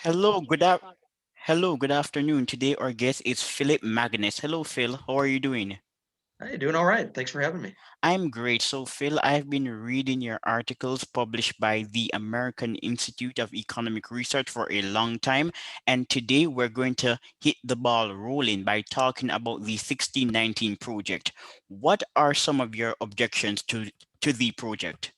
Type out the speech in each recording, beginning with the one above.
Hello, hello, good afternoon. Today our guest is Phillip Magness. Hello, Phil. How are you doing? Hey, doing all right. Thanks for having me. I'm great. So, Phil, I've been reading your articles published by the American Institute of Economic Research for a long time, and today we're going to hit the ball rolling by talking about the 1619 project. What are some of your objections to the project?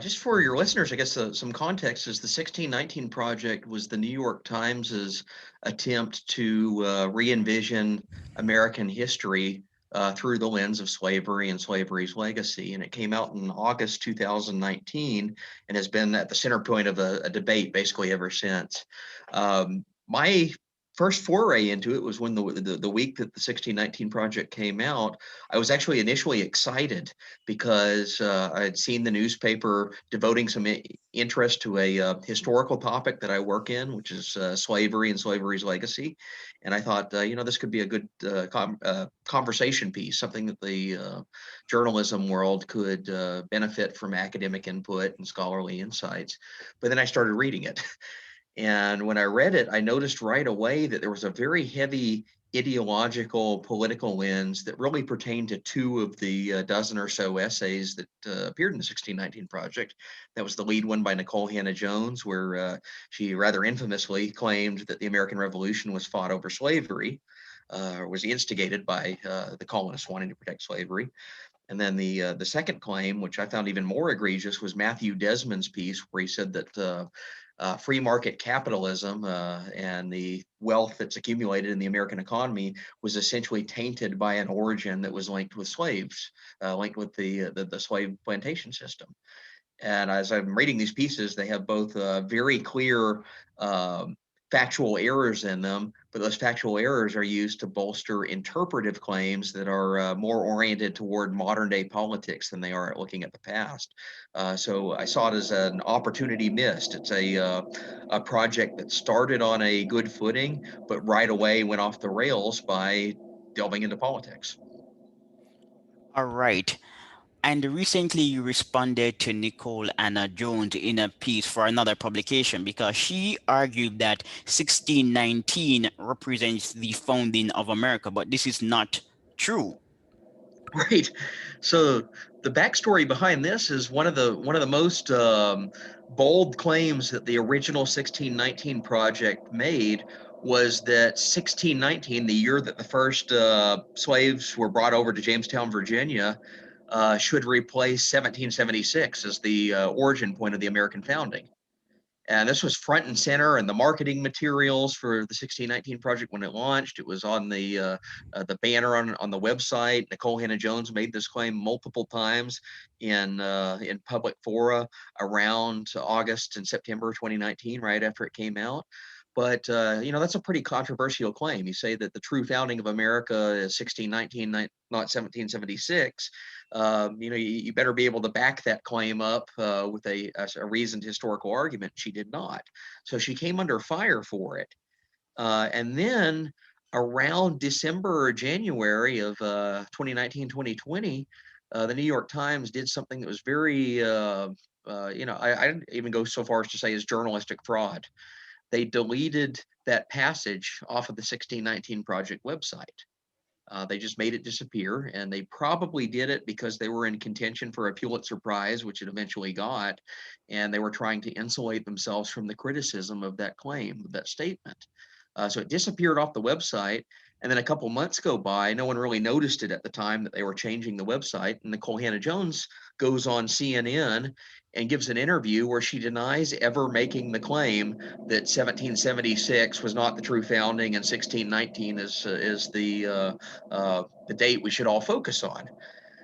Just for your listeners, I guess some context is the 1619 Project was the New York Times's attempt to re-envision American history through the lens of slavery and slavery's legacy. And it came out in August 2019 and has been at the center point of a debate basically ever since. My first foray into it was when the week that the 1619 Project came out. I was actually initially excited because I had seen the newspaper devoting some interest to a historical topic that I work in, which is slavery and slavery's legacy. And I thought, this could be a good conversation piece, something that the journalism world could benefit from academic input and scholarly insights. But then I started reading it. And when I read it, I noticed right away that there was a very heavy ideological political lens that really pertained to two of the dozen or so essays that appeared in the 1619 Project. That was the lead one by Nicole Hannah Jones, where she rather infamously claimed that the American Revolution was fought over slavery, was instigated by the colonists wanting to protect slavery. And then the second claim, which I found even more egregious, was Matthew Desmond's piece, where he said that free market capitalism and the wealth that's accumulated in the American economy was essentially tainted by an origin that was linked with slaves, linked with the slave plantation system. And as I'm reading these pieces, they have both very clear factual errors in them, but those factual errors are used to bolster interpretive claims that are more oriented toward modern day politics than they are at looking at the past. So I saw it as an opportunity missed. It's a project that started on a good footing, but right away went off the rails by delving into politics. All right. And recently you responded to Nicole Anna Jones in a piece for another publication because she argued that 1619 represents the founding of America, but this is not true. Right. So the backstory behind this is one of the most bold claims that the original 1619 project made was that 1619, the year that the first slaves were brought over to Jamestown, Virginia, should replace 1776 as the origin point of the American founding. And this was front and center in the marketing materials for the 1619 project when it launched. It was on the banner on the website. Nicole Hannah Jones made this claim multiple times in public fora around August and September 2019, right after it came out. But that's a pretty controversial claim. You say that the true founding of America is 1619, not 1776. You better be able to back that claim up with a reasoned historical argument. She did not. So she came under fire for it. And then around December or January of 2019, 2020, the New York Times did something that was very, I didn't even go so far as to say is journalistic fraud. They deleted that passage off of the 1619 Project website. They just made it disappear, and they probably did it because they were in contention for a Pulitzer Prize, which it eventually got, and they were trying to insulate themselves from the criticism of that claim, that statement. So it disappeared off the website, and then a couple months go by. No one really noticed it at the time that they were changing the website. And Nicole Hannah Jones goes on CNN and gives an interview where she denies ever making the claim that 1776 was not the true founding and 1619 is the date we should all focus on.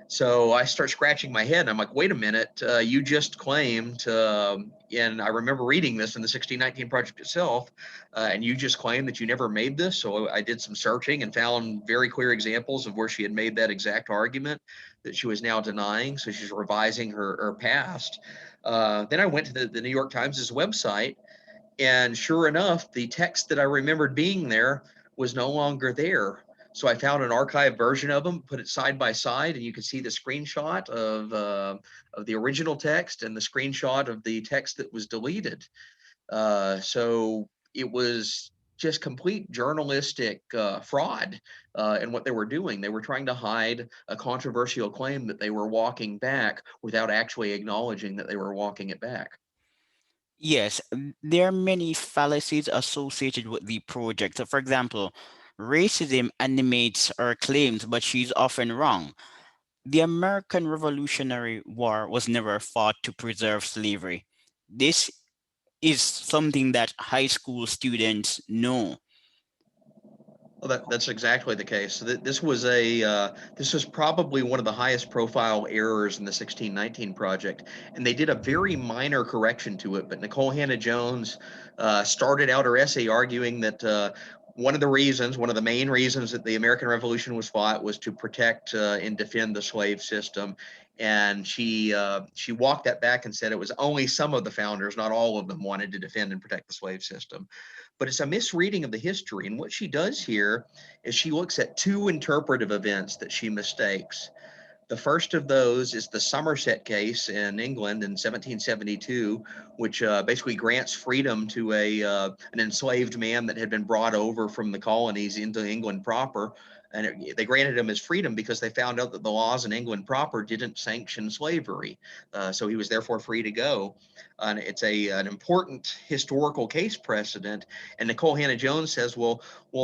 So I start scratching my head. And I'm like, wait a minute, you just claimed, and I remember reading this in the 1619 Project itself, and you just claimed that you never made this. So I did some searching and found very clear examples of where she had made that exact argument that she was now denying. So she's revising her past. Then I went to the New York Times' website, and sure enough, the text that I remembered being there was no longer there. So I found an archived version of them, put it side by side, and you can see the screenshot of the original text and the screenshot of the text that was deleted. So it was just complete journalistic fraud in what they were doing. They were trying to hide a controversial claim that they were walking back without actually acknowledging that they were walking it back. Yes, there are many fallacies associated with the project. So for example, racism animates her claims, but she's often wrong. The American Revolutionary War was never fought to preserve slavery. This is something that high school students know. Well, that's exactly the case. So this was probably one of the highest profile errors in the 1619 project, and they did a very minor correction to it. But Nicole Hannah Jones started out her essay arguing that one of the main reasons that the American Revolution was fought was to protect and defend the slave system. And she walked that back and said it was only some of the founders, not all of them, wanted to defend and protect the slave system, but it's a misreading of the history. And what she does here is she looks at two interpretive events that she mistakes. The first of those is the Somerset case in England in 1772, which basically grants freedom to an enslaved man that had been brought over from the colonies into England proper. And they granted him his freedom because they found out that the laws in England proper didn't sanction slavery. So he was therefore free to go. And it's an important historical case precedent. And Nicole Hannah Jones says, well,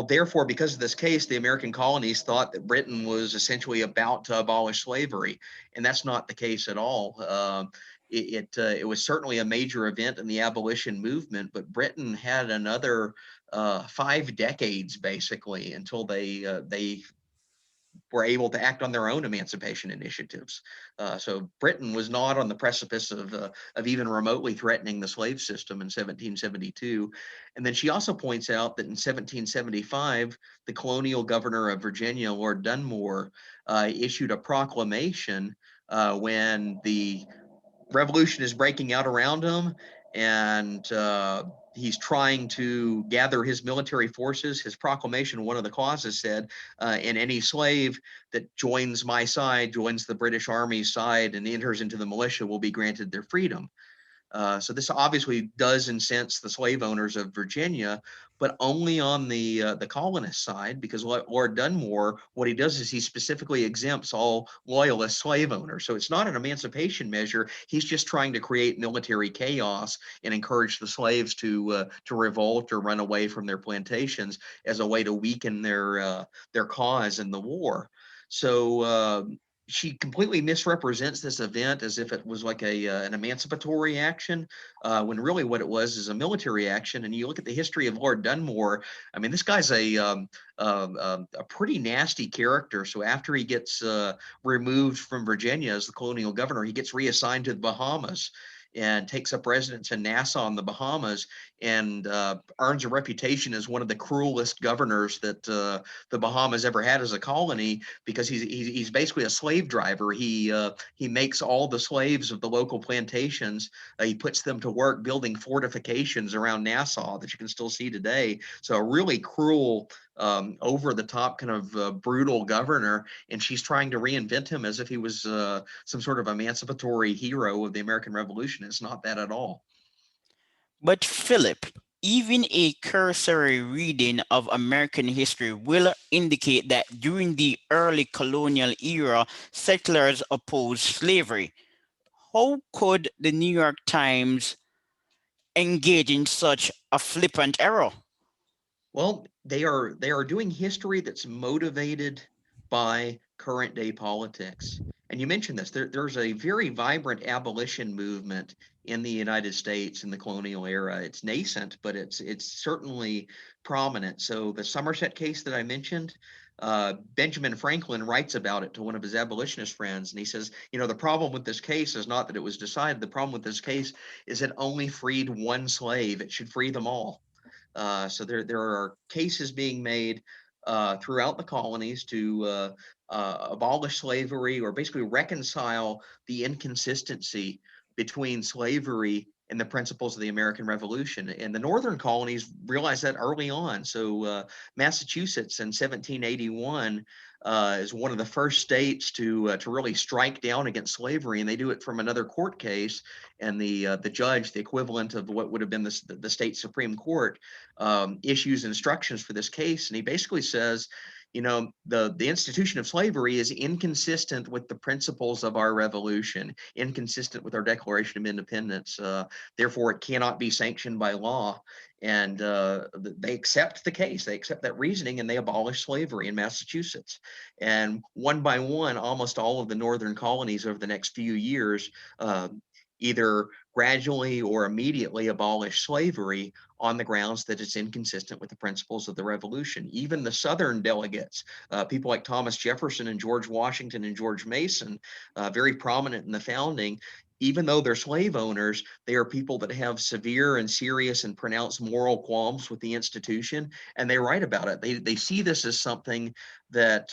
therefore, because of this case, the American colonies thought that Britain was essentially about to abolish slavery, and that's not the case at all. It was certainly a major event in the abolition movement, but Britain had another 5 decades basically until they were able to act on their own emancipation initiatives. So Britain was not on the precipice of even remotely threatening the slave system in 1772. And then she also points out that in 1775, the colonial governor of Virginia, Lord Dunmore, issued a proclamation when the revolution is breaking out around him, and he's trying to gather his military forces. His proclamation, one of the clauses said, "And any slave that joins my side, joins the British Army's side, and enters into the militia, will be granted their freedom." So this obviously does incense the slave owners of Virginia, but only on the colonist side, because Lord Dunmore, what he does is he specifically exempts all loyalist slave owners. So it's not an emancipation measure. He's just trying to create military chaos and encourage the slaves to revolt or run away from their plantations as a way to weaken their cause in the war. So she completely misrepresents this event as if it was like an emancipatory action, when really what it was is a military action. And you look at the history of Lord Dunmore. I mean, this guy's a pretty nasty character. So after he gets removed from Virginia as the colonial governor, he gets reassigned to the Bahamas and takes up residence in Nassau in the Bahamas, and earns a reputation as one of the cruelest governors that the Bahamas ever had as a colony, because he's basically a slave driver. He makes all the slaves of the local plantations. He puts them to work building fortifications around Nassau that you can still see today. So a really cruel, over the top, kind of brutal governor, and she's trying to reinvent him as if he was some sort of emancipatory hero of the American Revolution. It's not that at all. But Philip, even a cursory reading of American history will indicate that during the early colonial era, settlers opposed slavery. How could the New York Times engage in such a flippant error? Well, they are doing history that's motivated by current day politics. And you mentioned this. There's a very vibrant abolition movement in the United States in the colonial era. It's nascent, but it's certainly prominent. So the Somerset case that I mentioned, Benjamin Franklin writes about it to one of his abolitionist friends, and he says, the problem with this case is not that it was decided. The problem with this case is it only freed one slave. It should free them all. So there are cases being made throughout the colonies to abolish slavery, or basically reconcile the inconsistency between slavery in the principles of the American Revolution. And the northern colonies realized that early on. So Massachusetts in 1781 is one of the first states to really strike down against slavery, and they do it from another court case. And the judge, the equivalent of what would have been the state Supreme Court, issues instructions for this case, and he basically says, the institution of slavery is inconsistent with the principles of our revolution, inconsistent with our Declaration of Independence. Therefore, it cannot be sanctioned by law. And they accept the case, they accept that reasoning, and they abolish slavery in Massachusetts. And one by one, almost all of the northern colonies over the next few years either gradually or immediately abolish slavery on the grounds that it's inconsistent with the principles of the revolution. Even the Southern delegates, people like Thomas Jefferson and George Washington and George Mason, very prominent in the founding, even though they're slave owners, they are people that have severe and serious and pronounced moral qualms with the institution, and they write about it. They see this as something that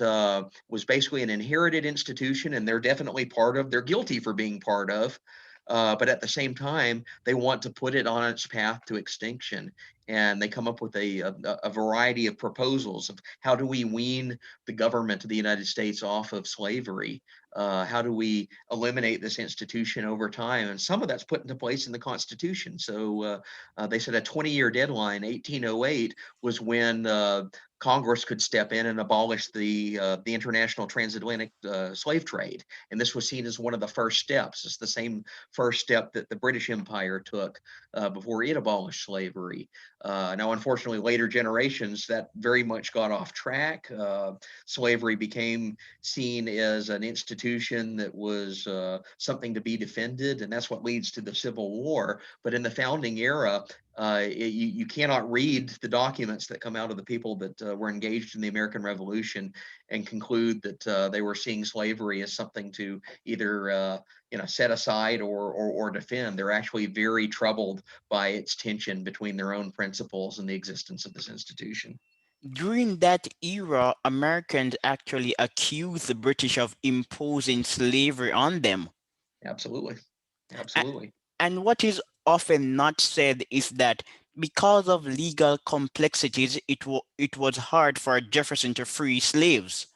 was basically an inherited institution, and they're definitely part of, they're guilty for being part of, but at the same time, they want to put it on its path to extinction. And they come up with a variety of proposals of how do we wean the government of the United States off of slavery? How do we eliminate this institution over time? And some of that's put into place in the Constitution. So they said a 20-year deadline, 1808, was when Congress could step in and abolish the international transatlantic slave trade. And this was seen as one of the first steps. It's the same first step that the British Empire took before it abolished slavery. Now, unfortunately, later generations, that very much got off track. Slavery became seen as an institution that was something to be defended, and that's what leads to the Civil War. But in the founding era, you cannot read the documents that come out of the people that were engaged in the American Revolution and conclude that they were seeing slavery as something to either set aside or defend. They're actually very troubled by its tension between their own principles and the existence of this institution. During that era, Americans actually accused the British of imposing slavery on them. Absolutely. A- Absolutely. And what is often not said is that because of legal complexities, it was hard for Jefferson to free slaves.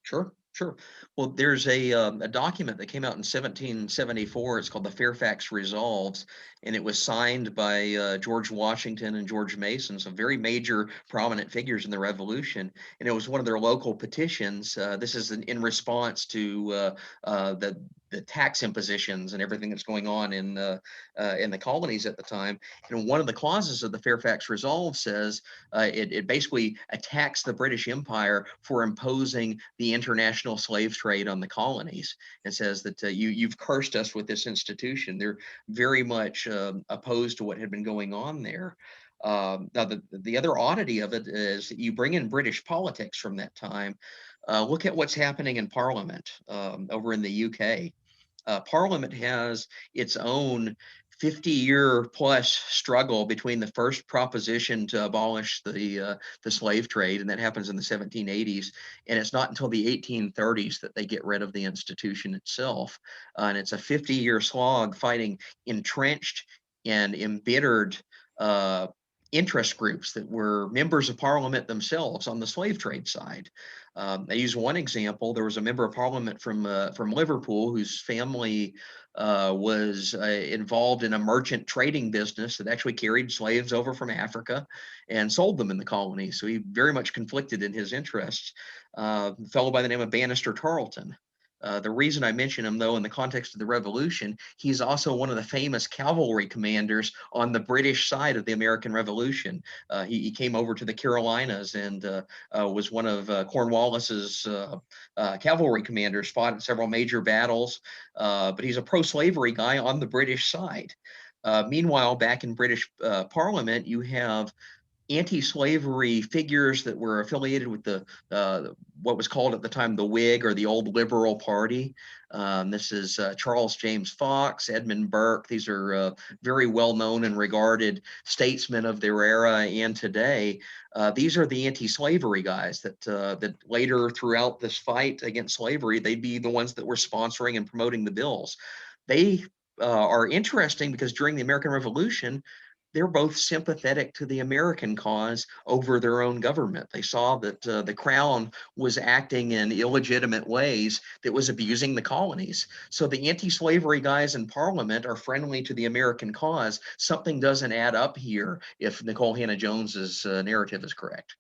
Sure, sure. Well, there's a document that came out in 1774. It's called the Fairfax Resolves, and it was signed by George Washington and George Mason, some very major, prominent figures in the Revolution. And it was one of their local petitions. This is in response to the tax impositions and everything that's going on in the colonies at the time. And one of the clauses of the Fairfax Resolve says it basically attacks the British Empire for imposing the international slave trade on the colonies. It says that you've cursed us with this institution. They're very much opposed to what had been going on there. Now, the other oddity of it is that you bring in British politics from that time. Look at what's happening in Parliament over in the UK. Parliament has its own 50-year plus struggle between the first proposition to abolish the slave trade, and that happens in the 1780s, and it's not until the 1830s that they get rid of the institution itself. And it's a 50-year slog fighting entrenched and embittered uh, interest groups that were members of parliament themselves on the slave trade side. I use one example. There was a member of parliament from Liverpool whose family was involved in a merchant trading business that actually carried slaves over from Africa and sold them in the colonies. So he very much conflicted in his interests. A fellow by the name of Bannister Tarleton. The reason I mention him, though, in the context of the Revolution, he's also one of the famous cavalry commanders on the British side of the American Revolution. He came over to the Carolinas and was one of Cornwallis's cavalry commanders, fought in several major battles, but he's a pro-slavery guy on the British side. Meanwhile, back in British Parliament, you have anti-slavery figures that were affiliated with the what was called at the time the Whig or the Old Liberal Party. This is Charles James Fox, Edmund Burke. These are very well-known and regarded statesmen of their era and today. These are the anti-slavery guys that later, throughout this fight against slavery, they'd be the ones that were sponsoring and promoting the bills. They are interesting because during the American Revolution, they're both sympathetic to the American cause over their own government. They saw that the crown was acting in illegitimate ways that was abusing the colonies. So the anti-slavery guys in Parliament are friendly to the American cause. Something doesn't add up here if Nicole Hannah-Jones's narrative is correct.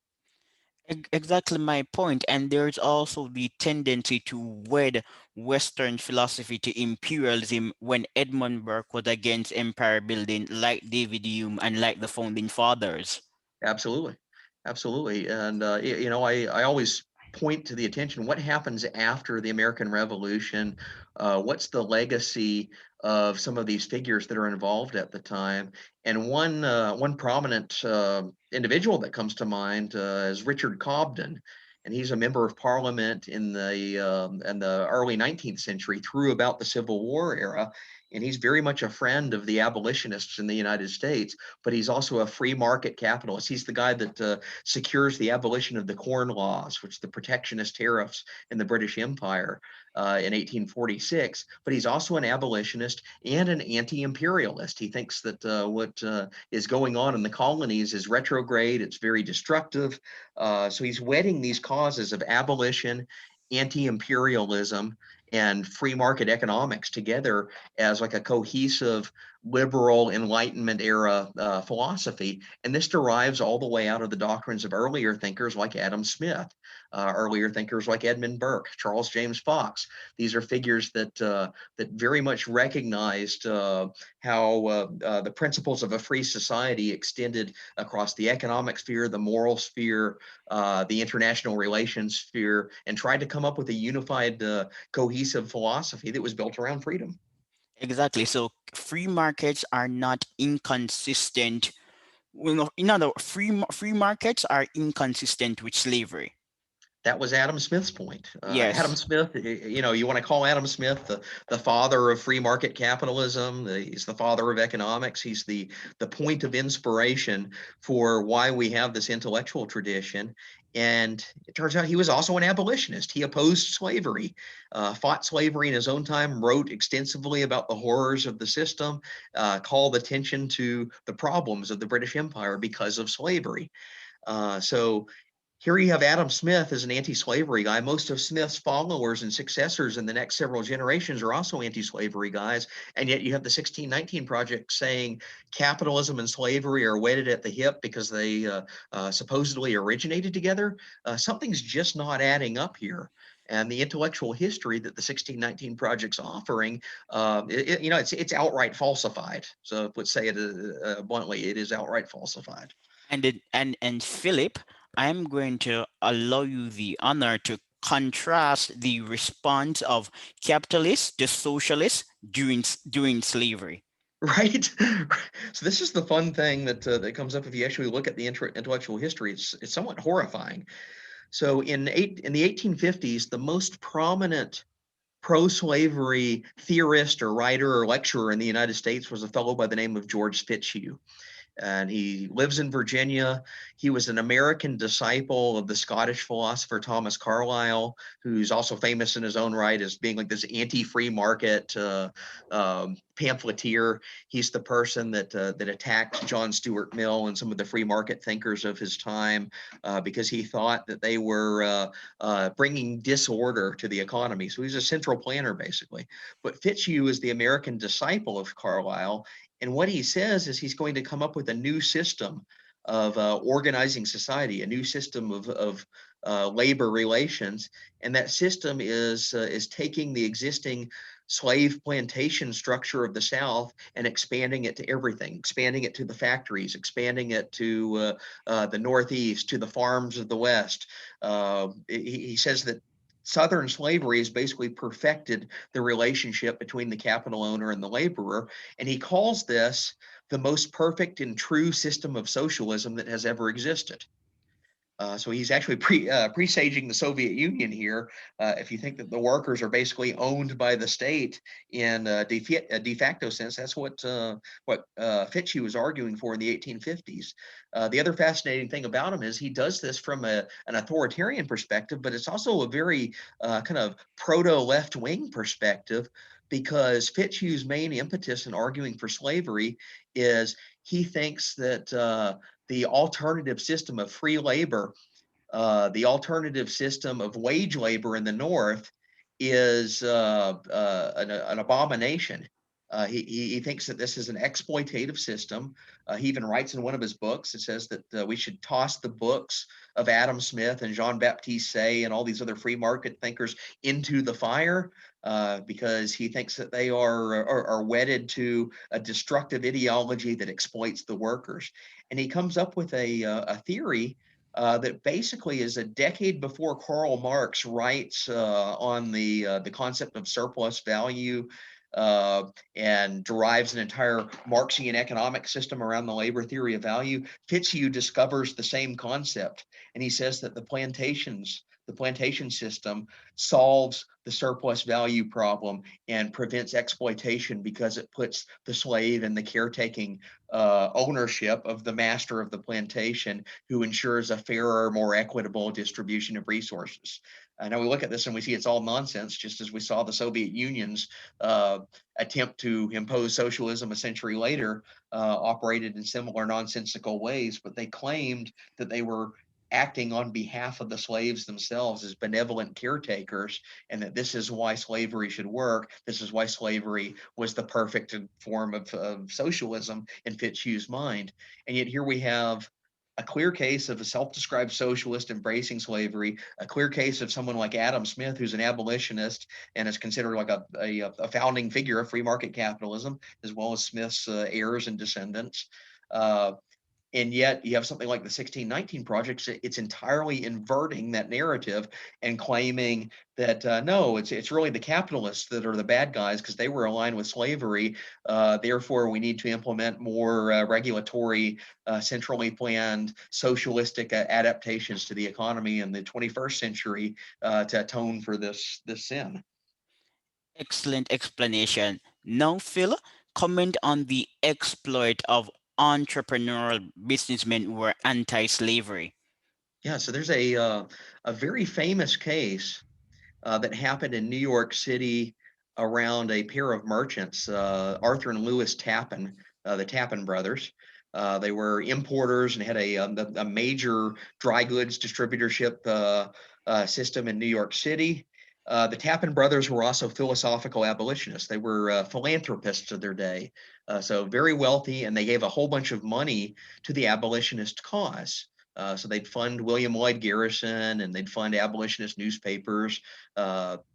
Exactly my point. And there's also the tendency to wed Western philosophy to imperialism when Edmund Burke was against empire building, like David Hume and like the founding fathers. Absolutely, absolutely. And I always point to the attention. What happens after the American Revolution? What's the legacy of some of these figures that are involved at the time? And one prominent individual that comes to mind is Richard Cobden. And he's a member of Parliament in the early 19th century through about the Civil War era, and he's very much a friend of the abolitionists in the United States, but he's also a free market capitalist. He's the guy that secures the abolition of the Corn Laws, which the protectionist tariffs in the British Empire in 1846. But he's also an abolitionist and an anti-imperialist. He thinks that what is going on in the colonies is retrograde. It's very destructive. So he's wedding these causes of abolition, anti-imperialism, and free market economics together as like a cohesive liberal Enlightenment era philosophy. And this derives all the way out of the doctrines of earlier thinkers like Adam Smith, earlier thinkers like Edmund Burke, Charles James Fox. These are figures that very much recognized how the principles of a free society extended across the economic sphere, the moral sphere, the international relations sphere, and tried to come up with a unified, cohesive philosophy that was built around freedom. Exactly. So free markets are not inconsistent. Well, no, in other free markets are inconsistent with slavery. That was Adam Smith's point. Adam Yes. Smith, you want to call Adam Smith the father of free market capitalism. He's the father of economics. He's the point of inspiration for why we have this intellectual tradition. And it turns out he was also an abolitionist. He opposed slavery, fought slavery in his own time, wrote extensively about the horrors of the system, called attention to the problems of the British Empire because of slavery. So here you have Adam Smith as an anti-slavery guy. Most of Smith's followers and successors in the next several generations are also anti-slavery guys, and yet you have the 1619 Project saying capitalism and slavery are wedded at the hip because they supposedly originated together. Something's just not adding up here. And the intellectual history that the 1619 Project's offering, it's outright falsified. So let's say it bluntly, it is outright falsified. And Philip, I'm going to allow you the honor to contrast the response of capitalists to socialists during slavery. Right. So this is the fun thing that comes up if you actually look at the intellectual history. It's somewhat horrifying. So in the 1850s, the most prominent pro-slavery theorist or writer or lecturer in the United States was a fellow by the name of George Fitzhugh, and he lives in Virginia. He was an American disciple of the Scottish philosopher Thomas Carlyle, who's also famous in his own right as being like this anti-free market pamphleteer. He's the person that attacked John Stuart Mill and some of the free market thinkers of his time because he thought that they were bringing disorder to the economy. So he's a central planner, basically. But Fitzhugh is the American disciple of Carlyle, and what he says is he's going to come up with a new system of organizing society, a new system of labor relations, and that system is taking the existing slave plantation structure of the South and expanding it to everything, expanding it to the factories, expanding it to the Northeast, to the farms of the West. He says that Southern slavery has basically perfected the relationship between the capital owner and the laborer, and he calls this the most perfect and true system of socialism that has ever existed. So he's actually presaging the Soviet Union here. If you think that the workers are basically owned by the state in a de facto sense, that's what Fitzhugh was arguing for in the 1850s. The other fascinating thing about him is he does this from an authoritarian perspective, but it's also a very kind of proto left wing perspective, because Fitzhugh's main impetus in arguing for slavery is he thinks that the alternative system of free labor, the alternative system of wage labor in the North is an abomination. He thinks that this is an exploitative system. He even writes in one of his books, it says that we should toss the books of Adam Smith and Jean-Baptiste Say and all these other free market thinkers into the fire, because he thinks that they are wedded to a destructive ideology that exploits the workers. And he comes up with a theory that basically is a decade before Karl Marx writes on the concept of surplus value, uh, and derives an entire Marxian economic system around the labor theory of value. Fitzhugh discovers the same concept, and he says that the plantation system solves the surplus value problem and prevents exploitation because it puts the slave in the caretaking ownership of the master of the plantation, who ensures a fairer, more equitable distribution of resources. Now we look at this and we see it's all nonsense, just as we saw the Soviet Union's uh, attempt to impose socialism a century later operated in similar nonsensical ways, but they claimed that they were acting on behalf of the slaves themselves as benevolent caretakers, and that this is why slavery should work. This is why slavery was the perfect form of socialism in Fitzhugh's mind. And yet here we have a clear case of a self-described socialist embracing slavery, a clear case of someone like Adam Smith, who's an abolitionist and is considered like a founding figure of free market capitalism, as well as Smith's heirs and descendants. Uh, and yet you have something like the 1619 project. It's entirely inverting that narrative and claiming that no, it's really the capitalists that are the bad guys because they were aligned with slavery. Therefore we need to implement more regulatory, centrally planned socialistic adaptations to the economy in the 21st century to atone for this sin. Excellent explanation. Now, Phil, comment on the exploit of entrepreneurial businessmen who were anti-slavery. Yeah, so there's a very famous case that happened in New York City around a pair of merchants, Arthur and Lewis Tappan, the Tappan brothers. They were importers and had a major dry goods distributorship system in New York City. The Tappan brothers were also philosophical abolitionists. They were philanthropists of their day, so very wealthy, and they gave a whole bunch of money to the abolitionist cause. So they'd fund William Lloyd Garrison, and they'd fund abolitionist newspapers,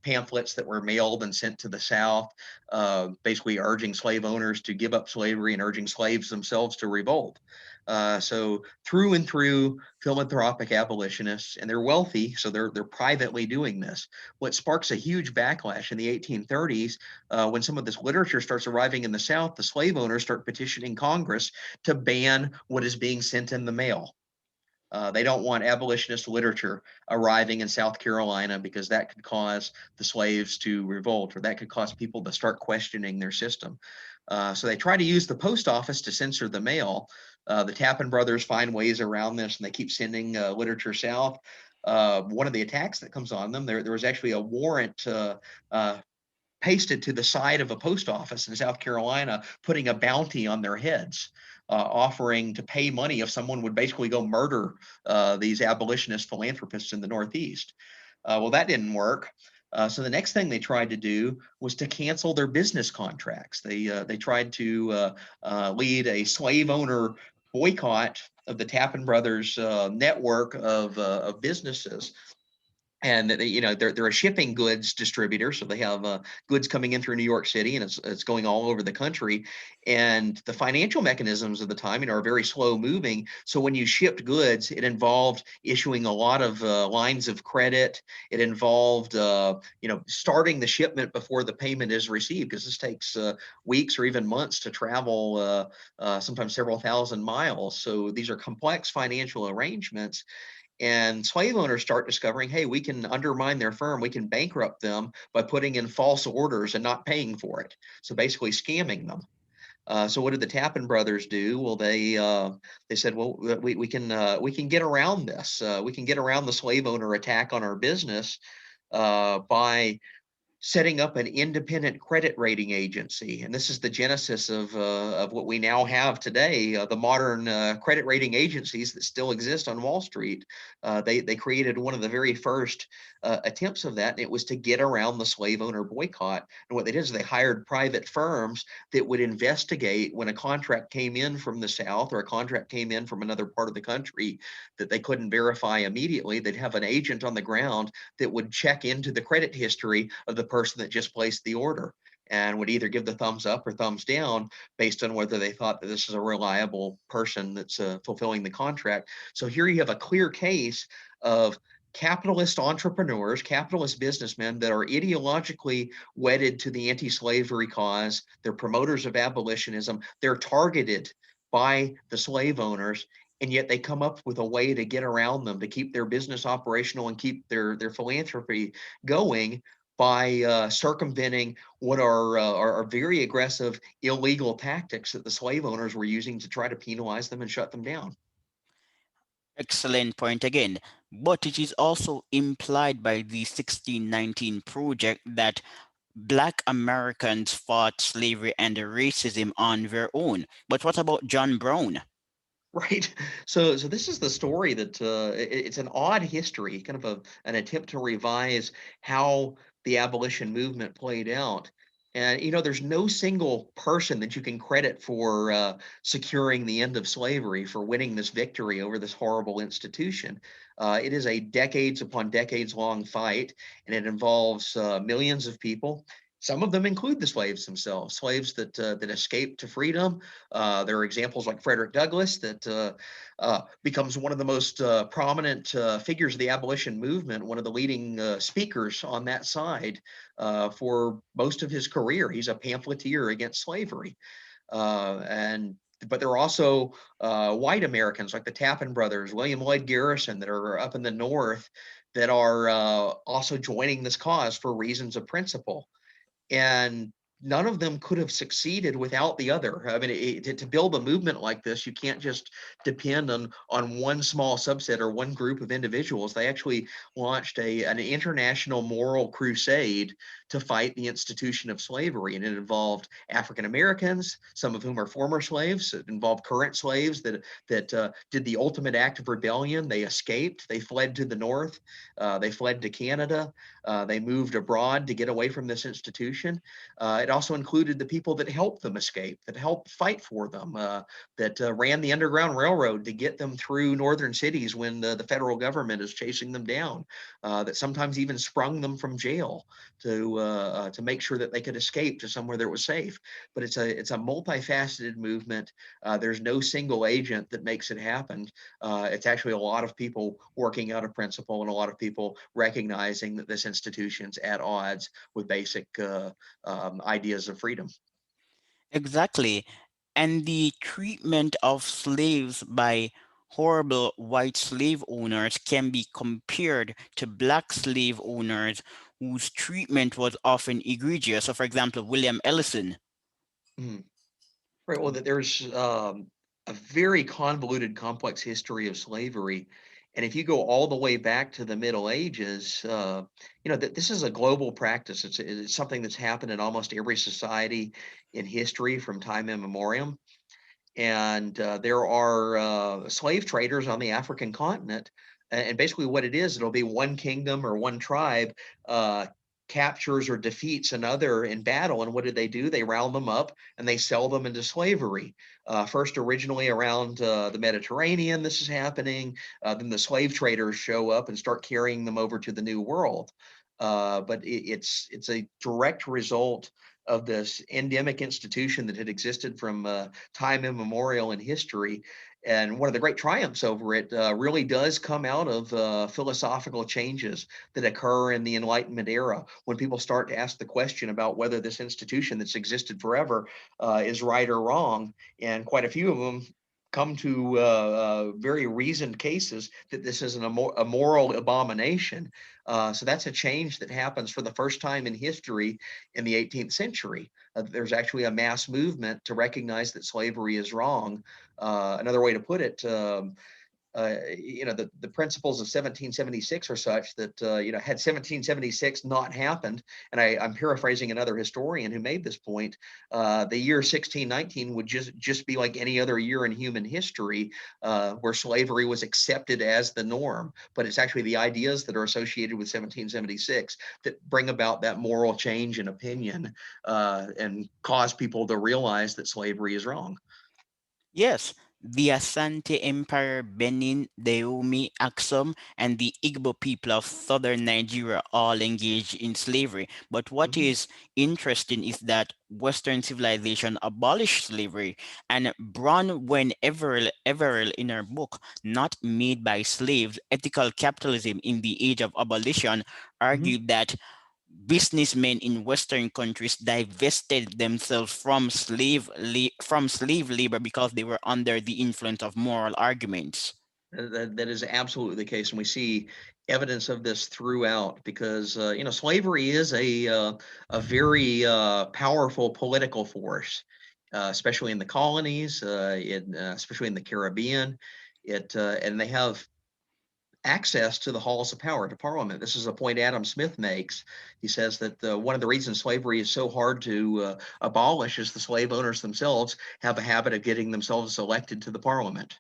pamphlets that were mailed and sent to the South, basically urging slave owners to give up slavery and urging slaves themselves to revolt. So through and through philanthropic abolitionists, and they're wealthy, so they're privately doing this. What sparks a huge backlash in the 1830s, when some of this literature starts arriving in the South, the slave owners start petitioning Congress to ban what is being sent in the mail. They don't want abolitionist literature arriving in South Carolina because that could cause the slaves to revolt, or that could cause people to start questioning their system. So they try to use the post office to censor the mail. The Tappan brothers find ways around this, and they keep sending literature south. One of the attacks that comes on them, there was actually a warrant uh, pasted to the side of a post office in South Carolina, putting a bounty on their heads, offering to pay money if someone would basically go murder these abolitionist philanthropists in the Northeast. Well, that didn't work. So the next thing they tried to do was to cancel their business contracts. They tried to lead a slave owner boycott of the Tappan Brothers network of businesses, and they, they're a shipping goods distributor, so they have goods coming in through New York City, and it's going all over the country. And the financial mechanisms of the time, are very slow moving. So when you shipped goods, it involved issuing a lot of lines of credit. It involved starting the shipment before the payment is received, because this takes weeks or even months to travel, sometimes several thousand miles. So these are complex financial arrangements, and slave owners start discovering, hey, we can undermine their firm, we can bankrupt them by putting in false orders and not paying for it. So basically scamming them. So what did the Tappan brothers do? Well, they said, well, we can get around this. We can get around the slave owner attack on our business by setting up an independent credit rating agency. And this is the genesis of what we now have today, the modern credit rating agencies that still exist on Wall Street. They created one of the very first attempts of that, and it was to get around the slave owner boycott. And what they did is they hired private firms that would investigate when a contract came in from the South or a contract came in from another part of the country that they couldn't verify immediately. They'd have an agent on the ground that would check into the credit history of the person that just placed the order and would either give the thumbs up or thumbs down based on whether they thought that this is a reliable person that's fulfilling the contract. So here you have a clear case of capitalist entrepreneurs, capitalist businessmen that are ideologically wedded to the anti-slavery cause. They're promoters of abolitionism. They're targeted by the slave owners, and yet they come up with a way to get around them, to keep their business operational and keep their philanthropy going by circumventing what are very aggressive illegal tactics that the slave owners were using to try to penalize them and shut them down. Excellent point again. But it is also implied by the 1619 project that Black Americans fought slavery and racism on their own. But what about John Brown? Right. So this is the story that it's an odd history, kind of an attempt to revise how the abolition movement played out. And there's no single person that you can credit for securing the end of slavery, for winning this victory over this horrible institution. It is a decades upon decades long fight, and it involves millions of people. Some of them include the slaves themselves, slaves that escaped to freedom. There are examples like Frederick Douglass that becomes one of the most prominent figures of the abolition movement, one of the leading speakers on that side for most of his career. He's a pamphleteer against slavery. And but there are also white Americans like the Tappan brothers, William Lloyd Garrison, that are up in the North that are also joining this cause for reasons of principle, and none of them could have succeeded without the other. I mean, to build a movement like this, you can't just depend on one small subset or one group of individuals. They actually launched an international moral crusade to fight the institution of slavery, and it involved African Americans, some of whom are former slaves. It involved current slaves that did the ultimate act of rebellion. They escaped. They fled to the north. They fled to Canada. They moved abroad to get away from this institution. It also included the people that helped them escape, that helped fight for them, that ran the Underground Railroad to get them through northern cities when the federal government is chasing them down, that sometimes even sprung them from jail to make sure that they could escape to somewhere that was safe. But it's a multifaceted movement. There's no single agent that makes it happen. It's actually a lot of people working out a principle and a lot of people recognizing that this institution's at odds with basic ideas of freedom. Exactly. And the treatment of slaves by horrible white slave owners can be compared to black slave owners whose treatment was often egregious. So, for example, William Ellison. Mm. Right. Well, there's a very convoluted, complex history of slavery. And if you go all the way back to the Middle Ages, this is a global practice. It's something that's happened in almost every society in history from time immemorial. And there are slave traders on the African continent. And basically, what it is, it'll be one kingdom or one tribe captures or defeats another in battle. And what do? They round them up and they sell them into slavery. First, originally around the Mediterranean, this is happening. Then the slave traders show up and start carrying them over to the New World. But it's a direct result of this endemic institution that had existed from time immemorial in history. And one of the great triumphs over it really does come out of philosophical changes that occur in the Enlightenment era when people start to ask the question about whether this institution that's existed forever is right or wrong. And quite a few of them come to very reasoned cases that this is a moral abomination. So that's a change that happens for the first time in history in the 18th century. There's actually a mass movement to recognize that slavery is wrong. Another way to put it, the principles of 1776 are such that, had 1776 not happened, and I'm paraphrasing another historian who made this point, the year 1619 would just be like any other year in human history, where slavery was accepted as the norm. But it's actually the ideas that are associated with 1776 that bring about that moral change in opinion, and cause people to realize that slavery is wrong. Yes, the Asante Empire, Benin, Dahomey, Axum, and the Igbo people of southern Nigeria all engaged in slavery. But what Mhm. is interesting is that Western civilization abolished slavery, and Bronwen Everell in her book, Not Made by Slaves, Ethical Capitalism in the Age of Abolition, Mhm. argued that businessmen in Western countries divested themselves from slave labor because they were under the influence of moral arguments. That is absolutely the case, and we see evidence of this throughout because slavery is a very powerful political force, especially in the colonies, especially in the Caribbean. And they have access to the halls of power, to Parliament. This is a point Adam Smith makes. He says that one of the reasons slavery is so hard to abolish is the slave owners themselves have a habit of getting themselves elected to the Parliament.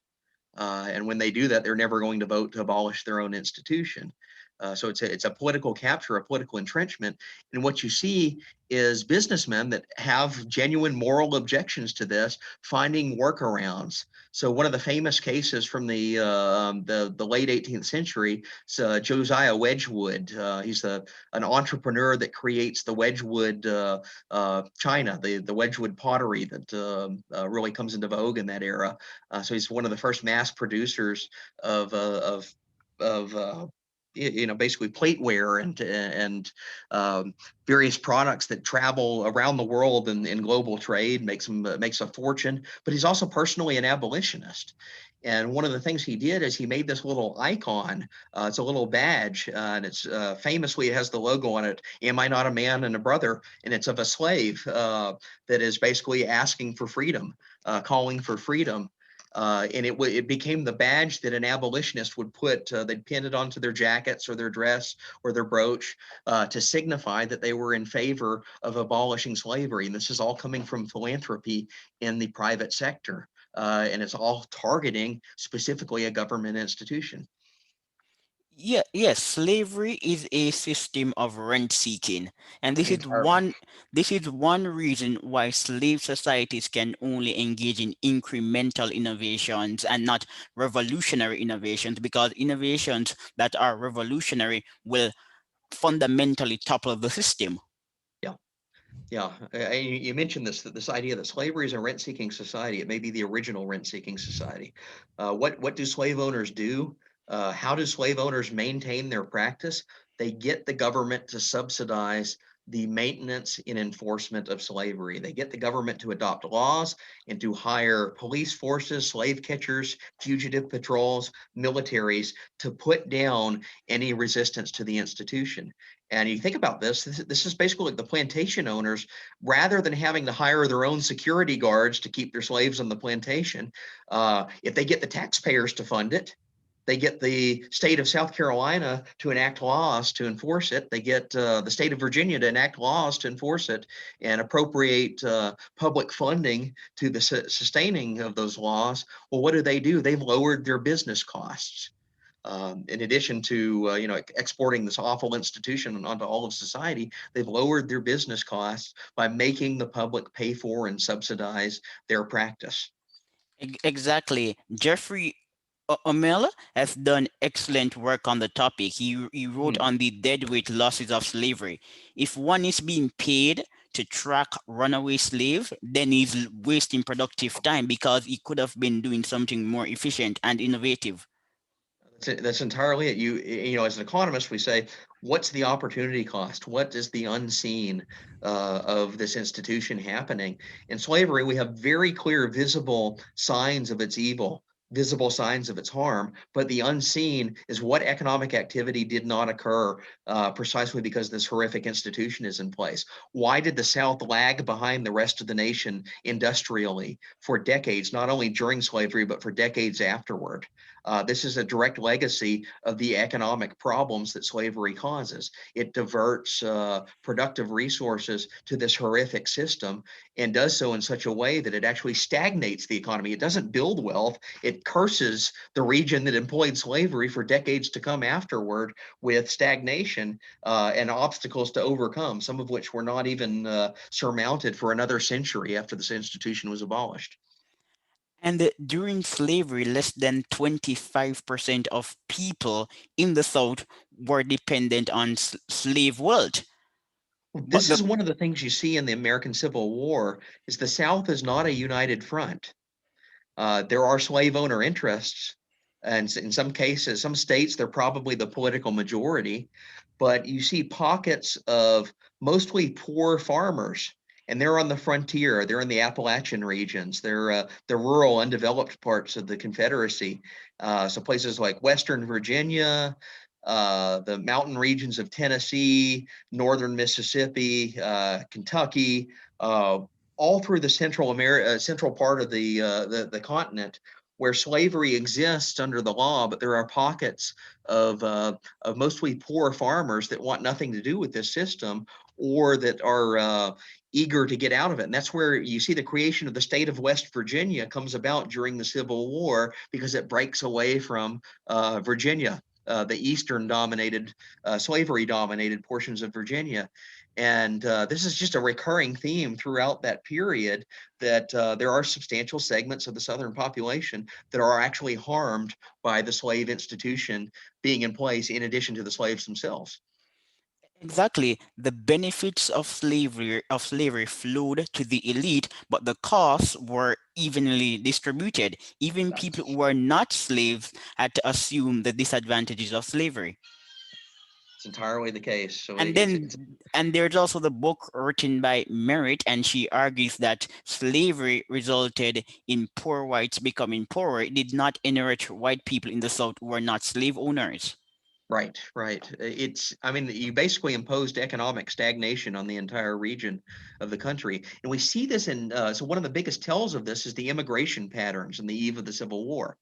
And when they do that, they're never going to vote to abolish their own institution. So it's a political capture, a political entrenchment. And what you see is businessmen that have genuine moral objections to this finding workarounds. So one of the famous cases from the late 18th century is Josiah Wedgwood. He's an entrepreneur that creates the Wedgwood china, the Wedgwood pottery that really comes into vogue in that era. So he's one of the first mass producers of basically plateware and various products that travel around the world in global trade, makes a fortune. But he's also personally an abolitionist. And one of the things he did is he made this little icon. It's a little badge, and it's famously it has the logo on it. Am I not a man and a brother? And it's of a slave that is basically asking for freedom, calling for freedom. And it became the badge that an abolitionist would put. They'd pin it onto their jackets or their dress or their brooch to signify that they were in favor of abolishing slavery. And this is all coming from philanthropy in the private sector. And it's all targeting specifically a government institution. Yeah, yes, slavery is a system of rent seeking, and Entirely. this is one reason why slave societies can only engage in incremental innovations and not revolutionary innovations, because innovations that are revolutionary will fundamentally topple the system. Yeah. Yeah, you mentioned this idea that slavery is a rent-seeking society. It may be the original rent-seeking society. What do slave owners do? How do slave owners maintain their practice? They get the government to subsidize the maintenance and enforcement of slavery. They get the government to adopt laws and to hire police forces, slave catchers, fugitive patrols, militaries to put down any resistance to the institution. And you think about this is basically like the plantation owners, rather than having to hire their own security guards to keep their slaves on the plantation, if they get the taxpayers to fund it, they get the state of South Carolina to enact laws to enforce it. They get the state of Virginia to enact laws to enforce it and appropriate public funding to the sustaining of those laws. Well, what do? They've lowered their business costs. In addition to exporting this awful institution onto all of society, they've lowered their business costs by making the public pay for and subsidize their practice. Exactly. Jeffrey O'Mell has done excellent work on the topic. He wrote Mhm. on the deadweight losses of slavery. If one is being paid to track runaway slave, then he's wasting productive time because he could have been doing something more efficient and innovative. That's entirely it. As an economist, we say, what's the opportunity cost? What is the unseen of this institution happening? In slavery, we have very clear, visible signs of its evil. visible signs of its harm, but the unseen is what economic activity did not occur precisely because this horrific institution is in place. Why did the South lag behind the rest of the nation industrially for decades, not only during slavery, but for decades afterward? This is a direct legacy of the economic problems that slavery causes. It diverts productive resources to this horrific system and does so in such a way that it actually stagnates the economy. It doesn't build wealth, it curses the region that employed slavery for decades to come afterward with stagnation and obstacles to overcome, some of which were not even surmounted for another century after this institution was abolished. And during slavery, less than 25% of people in the South were dependent on slave wealth. But This the is one of the things you see in the American Civil War is the South is not a united front. There are slave owner interests, and in some cases, some states, they're probably the political majority, but you see pockets of mostly poor farmers, and they're on the frontier. They're in the Appalachian regions. They're the rural, undeveloped parts of the Confederacy. So places like Western Virginia, the mountain regions of Tennessee, northern Mississippi, Kentucky, all through the central part of the continent where slavery exists under the law, but there are pockets of mostly poor farmers that want nothing to do with this system or that are eager to get out of it. And that's where you see the creation of the state of West Virginia comes about during the Civil War because it breaks away from Virginia. The Eastern dominated, slavery dominated portions of Virginia. And this is just a recurring theme throughout that period that there are substantial segments of the Southern population that are actually harmed by the slave institution being in place in addition to the slaves themselves. exactly the benefits of slavery flowed to the elite, but the costs were evenly distributed. Even people who That's were not slaves had to assume the disadvantages of slavery. it's entirely the case. So And it's then, and there's also the book written by Merritt, and she argues that slavery resulted in poor whites becoming poorer. It did not inherit white people in the South who were not slave owners. right, right. It's, I mean, you basically imposed economic stagnation on the entire region of the country. And we see this in, so one of the biggest tells of this is the immigration patterns in the eve of the Civil War.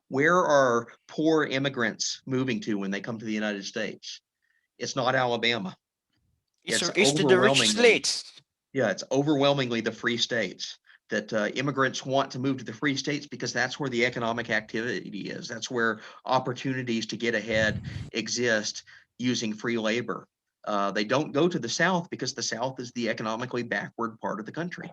Where are poor immigrants moving to when they come to the United States? It's not Alabama. It's It's to the rich overwhelmingly, slates. yeah, it's overwhelmingly the free states that immigrants want to move to the free states because that's where the economic activity is. That's where opportunities to get ahead exist using free labor. They don't go to the South because the South is the economically backward part of the country.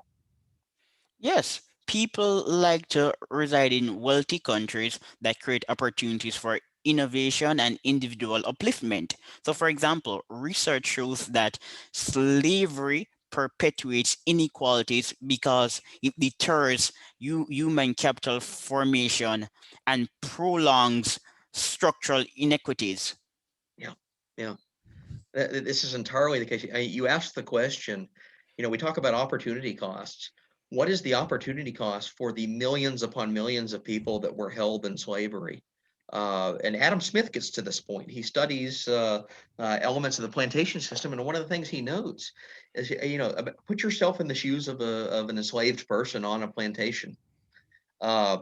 Yes, people like to reside in wealthy countries that create opportunities for innovation and individual upliftment. So, for example, research shows that slavery perpetuates inequalities because it deters human capital formation and prolongs structural inequities. Yeah, yeah. This is entirely the case. You asked the question, we talk about opportunity costs. What is the opportunity cost for the millions upon millions of people that were held in slavery? And Adam Smith gets to this point. He studies elements of the plantation system, and one of the things he notes is, put yourself in the shoes of an enslaved person on a plantation. Uh,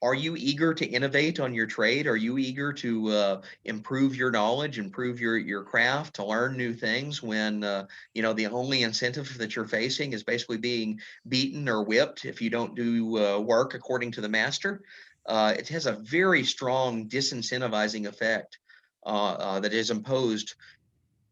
are you eager to innovate on your trade? Are you eager to improve your knowledge, improve your craft, to learn new things when the only incentive that you're facing is basically being beaten or whipped if you don't do work according to the master? It has a very strong disincentivizing effect that is imposed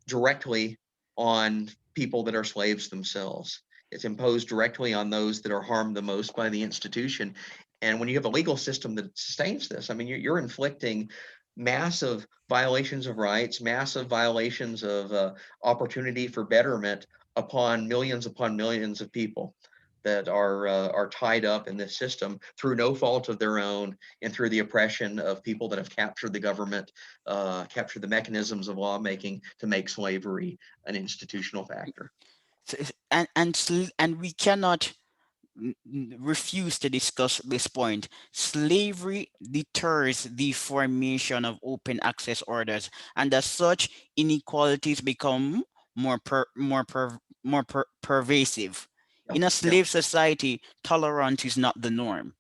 directly on people that are slaves themselves. It's imposed directly on those that are harmed the most by the institution. And when you have a legal system that sustains this, I mean, you're inflicting massive violations of rights, massive violations of opportunity for betterment upon millions of people that are tied up in this system through no fault of their own and through the oppression of people that have captured the government, captured the mechanisms of lawmaking to make slavery an institutional factor. And we cannot refuse to discuss this point. Slavery deters the formation of open access orders, and as such, inequalities become pervasive. Yeah, In a yeah, slave society, tolerance is not the norm.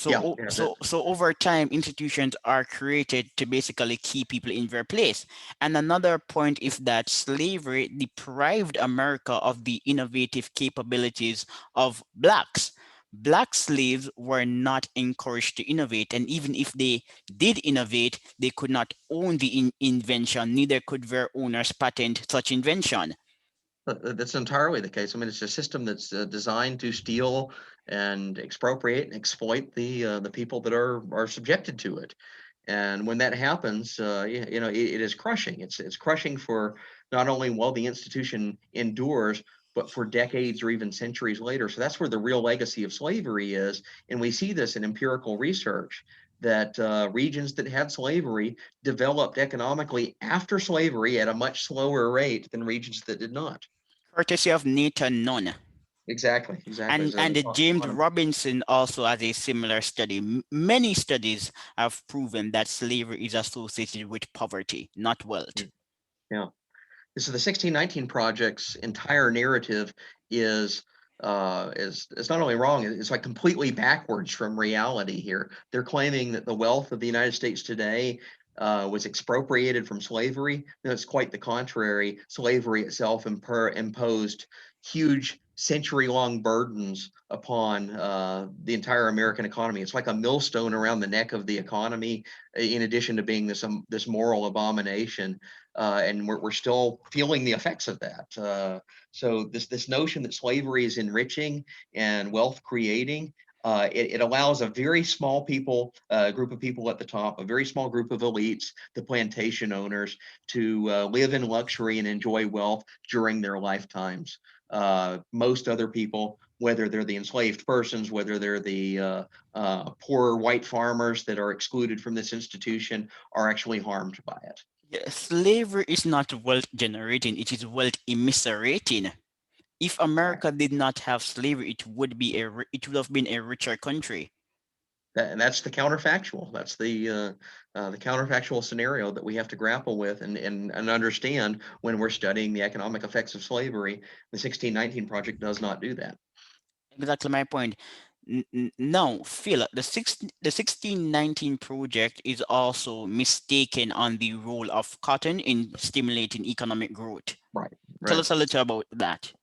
yeah, yeah. So over time, institutions are created to basically keep people in their place. And another point is that slavery deprived America of the innovative capabilities of blacks. Black slaves were not encouraged to innovate, and even if they did innovate, they could not own the invention, neither could their owners patent such invention. That's entirely the case. I mean, it's a system that's designed to steal and expropriate and exploit the people that are subjected to it. And when that happens, it is crushing. It's crushing for not only while the institution endures, but for decades or even centuries later. So that's where the real legacy of slavery is, and we see this in empirical research that regions that had slavery developed economically after slavery at a much slower rate than regions that did not. Courtesy of Nathan Nunn. Exactly, exactly. And As and an James economist. Robinson also has a similar study. Many studies have proven that slavery is associated with poverty, not wealth. Yeah. So the 1619 project's entire narrative is is not only wrong, it's like completely backwards from reality here. They're claiming that the wealth of the United States today was expropriated from slavery. No, it's quite the contrary. Slavery itself imposed huge century-long burdens upon the entire American economy. It's like a millstone around the neck of the economy, in addition to being this moral abomination, and we're still feeling the effects of that. So this notion that slavery is enriching and wealth creating, it allows a very small group of people at the top, a very small group of elites, the plantation owners, to live in luxury and enjoy wealth during their lifetimes. Most other people, whether they're the enslaved persons, whether they're the poor white farmers that are excluded from this institution, are actually harmed by it. Yeah, slavery is not wealth generating, it is wealth emiserating. If America did not have slavery, it would have been a richer country. And that's the counterfactual. That's the counterfactual scenario that we have to grapple with and understand when we're studying the economic effects of slavery. The 1619 project does not do that. Exactly my point. Now, Phil, the 1619 project is also mistaken on the role of cotton in stimulating economic growth. Right, Tell right. us a little about that.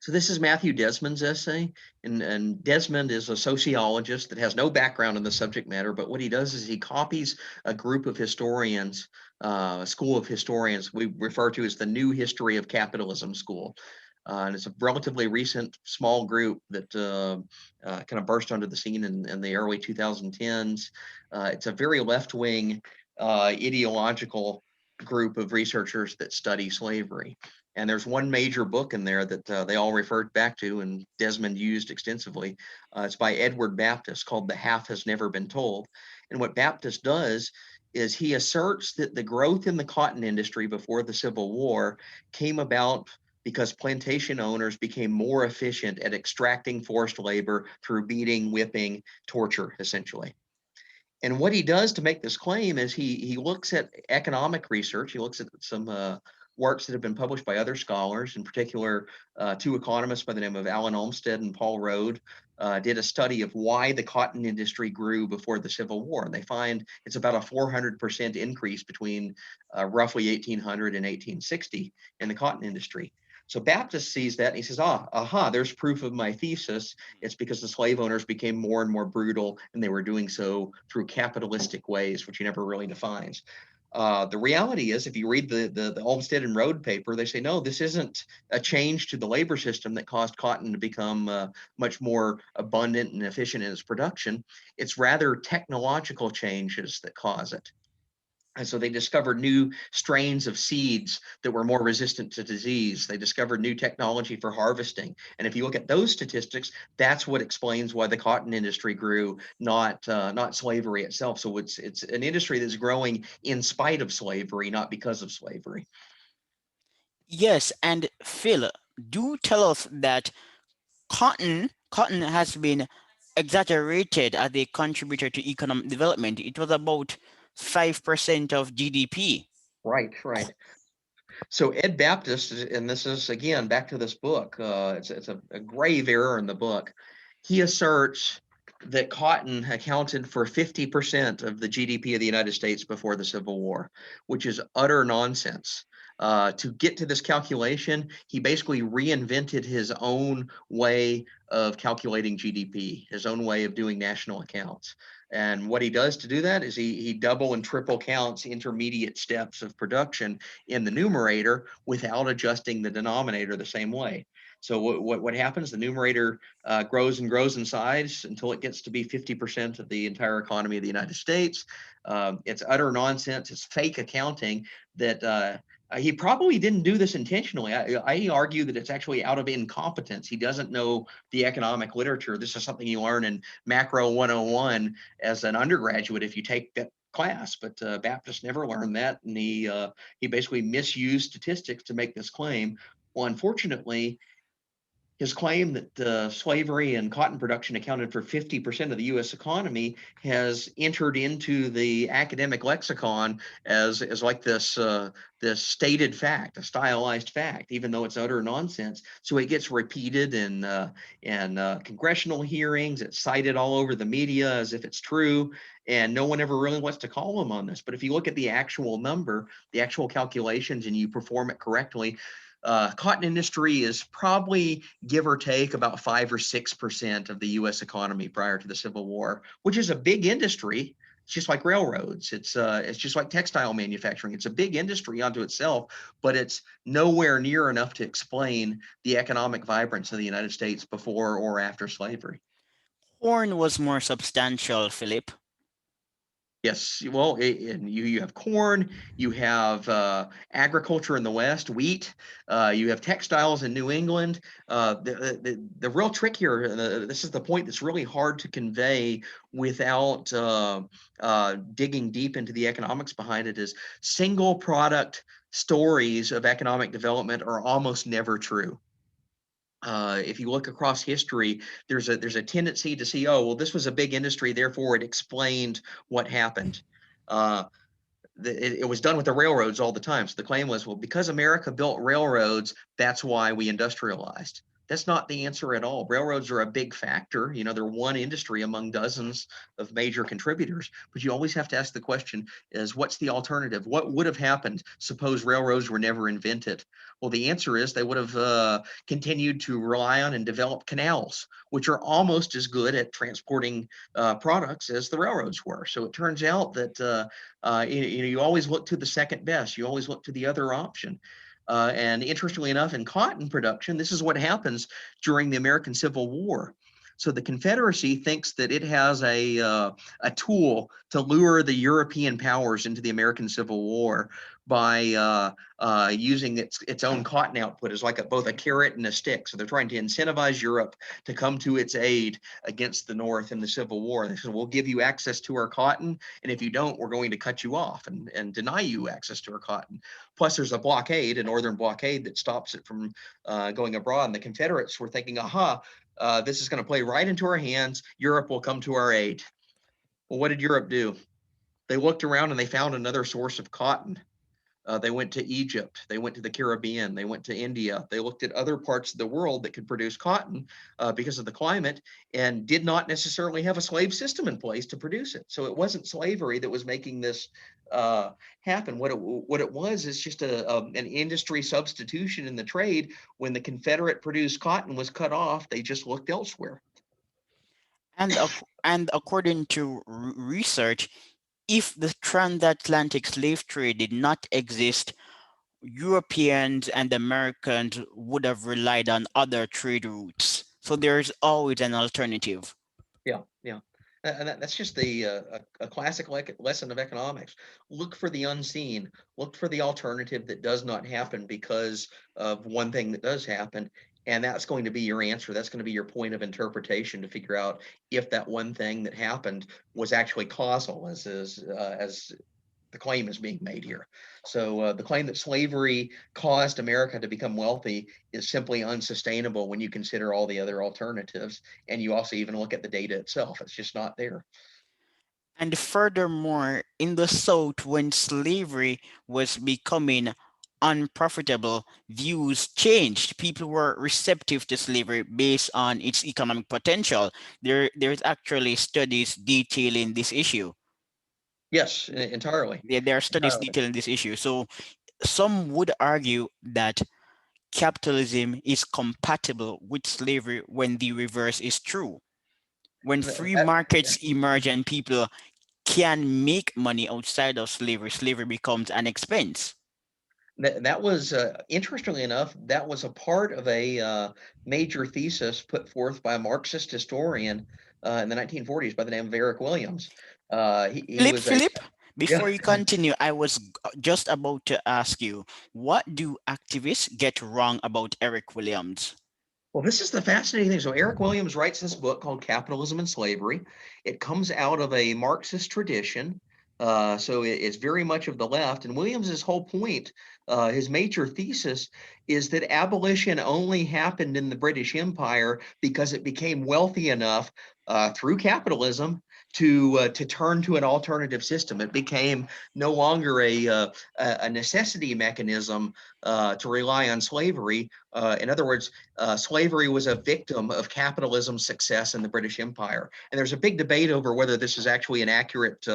So this is Matthew Desmond's essay, and Desmond is a sociologist that has no background in the subject matter, but what he does is he copies a group of historians, a school of historians we refer to as the New History of Capitalism School. And it's a relatively recent small group that kind of burst onto the scene in the early 2010s. It's a very left-wing ideological group of researchers that study slavery. And there's one major book in there that they all referred back to and Desmond used extensively. It's by Edward Baptist called The Half Has Never Been Told. And what Baptist does is he asserts that the growth in the cotton industry before the Civil War came about because plantation owners became more efficient at extracting forced labor through beating, whipping, torture, essentially. And what he does to make this claim is he looks at economic research. He looks at some works that have been published by other scholars, in particular, two economists by the name of Alan Olmsted and Paul Rode did a study of why the cotton industry grew before the Civil War. And they find it's about a 400% increase between roughly 1800 and 1860 in the cotton industry. So Baptist sees that and he says, aha, there's proof of my thesis. It's because the slave owners became more and more brutal, and they were doing so through capitalistic ways, which he never really defines. The reality is, if you read the Olmsted and Road paper, they say, no, this isn't a change to the labor system that caused cotton to become much more abundant and efficient in its production. It's rather technological changes that cause it. And so they discovered new strains of seeds that were more resistant to disease. They discovered new technology for harvesting. And if you look at those statistics, that's what explains why the cotton industry grew, not slavery itself. So it's an industry that's growing in spite of slavery, not because of slavery. Yes, and Phil, do tell us that Cotton has been exaggerated as a contributor to economic development. It was about 5% of GDP. Right, right. So Ed Baptist, and this is again back to this book. It's a grave error in the book. He asserts that cotton accounted for 50% of the GDP of the United States before the Civil War, which is utter nonsense. To get to this calculation, he basically reinvented his own way of calculating GDP, his own way of doing national accounts. And what he does to do that is he double and triple counts intermediate steps of production in the numerator without adjusting the denominator the same way. So what happens? The numerator grows and grows in size until it gets to be 50% of the entire economy of the United States. It's utter nonsense. It's fake accounting that he probably didn't do this intentionally. I argue that it's actually out of incompetence. He doesn't know the economic literature. This is something you learn in Macro 101 as an undergraduate if you take that class, but Baptist never learned that, and he basically misused statistics to make this claim. Well, unfortunately, his claim that slavery and cotton production accounted for 50% of the U.S. economy has entered into the academic lexicon as like this stated fact, a stylized fact, even though it's utter nonsense. So it gets repeated in congressional hearings. It's cited all over the media as if it's true, and no one ever really wants to call him on this. But if you look at the actual number, the actual calculations, and you perform it correctly, cotton industry is probably give or take about 5 or 6% of the U.S. economy prior to the Civil War, which is a big industry. It's just like railroads. It's just like textile manufacturing. It's a big industry unto itself, but it's nowhere near enough to explain the economic vibrance of the United States before or after slavery. Corn was more substantial, Philip. Yes, well, and you have corn, you have agriculture in the West, wheat, you have textiles in New England. The real trick here, this is the point that's really hard to convey without digging deep into the economics behind it, is single product stories of economic development are almost never true. If you look across history, there's a tendency to see, oh, well, this was a big industry, therefore it explained what happened. Uh, it was done with the railroads all the time. So the claim was, well, because America built railroads, that's why we industrialized. That's not the answer at all. Railroads are a big factor. You know, they're one industry among dozens of major contributors. But you always have to ask the question is, what's the alternative? What would have happened suppose railroads were never invented? Well, the answer is they would have continued to rely on and develop canals, which are almost as good at transporting products as the railroads were. So it turns out that you always look to the second best. You always look to the other option. And interestingly enough, in cotton production, this is what happens during the American Civil War. So the Confederacy thinks that it has a tool to lure the European powers into the American Civil War by using its own cotton output as like both a carrot and a stick. So they're trying to incentivize Europe to come to its aid against the North in the Civil War. They said, we'll give you access to our cotton, and if you don't, we're going to cut you off and deny you access to our cotton. Plus, there's a blockade, a northern blockade that stops it from going abroad. And the Confederates were thinking, aha, this is going to play right into our hands. Europe will come to our aid. Well, what did Europe do? They looked around and they found another source of cotton. They went to Egypt. They went to the Caribbean. They went to India. They looked at other parts of the world that could produce cotton because of the climate and did not necessarily have a slave system in place to produce it. So it wasn't slavery that was making this happen. What it was is just an industry substitution in the trade. When the Confederate produced cotton was cut off, they just looked elsewhere. And according to research, if the transatlantic slave trade did not exist, Europeans and Americans would have relied on other trade routes. So there's always an alternative. Yeah, yeah. And that's just a classic lesson of economics. Look for the unseen. Look for the alternative that does not happen because of one thing that does happen, and that's going to be your answer. That's going to be your point of interpretation to figure out if that one thing that happened was actually causal, as the claim is being made here. So the claim that slavery caused America to become wealthy is simply unsustainable when you consider all the other alternatives, and you also even look at the data itself. It's just not there. And furthermore, in the South, when slavery was becoming unprofitable, views changed. People were receptive to slavery based on its economic potential. There's actually studies detailing this issue. Yes, entirely, There are studies entirely. detailing this issue. So some would argue that capitalism is compatible with slavery when the reverse is true. When free Yeah. markets emerge and people can make money outside of slavery, slavery becomes an expense. That was, interestingly enough, that was a part of a major thesis put forth by a Marxist historian in the 1940s by the name of Eric Williams. He Philip, was a Philip, yeah. before you continue, I was just about to ask you, what do activists get wrong about Eric Williams? Well, this is the fascinating thing. So Eric Williams writes this book called Capitalism and Slavery. It comes out of a Marxist tradition. So it's very much of the left. And Williams's whole point, his major thesis, is that abolition only happened in the British Empire because it became wealthy enough through capitalism to turn to an alternative system. It became no longer a necessity mechanism to rely on slavery. In other words, slavery was a victim of capitalism's success in the British Empire. And there's a big debate over whether this is actually an accurate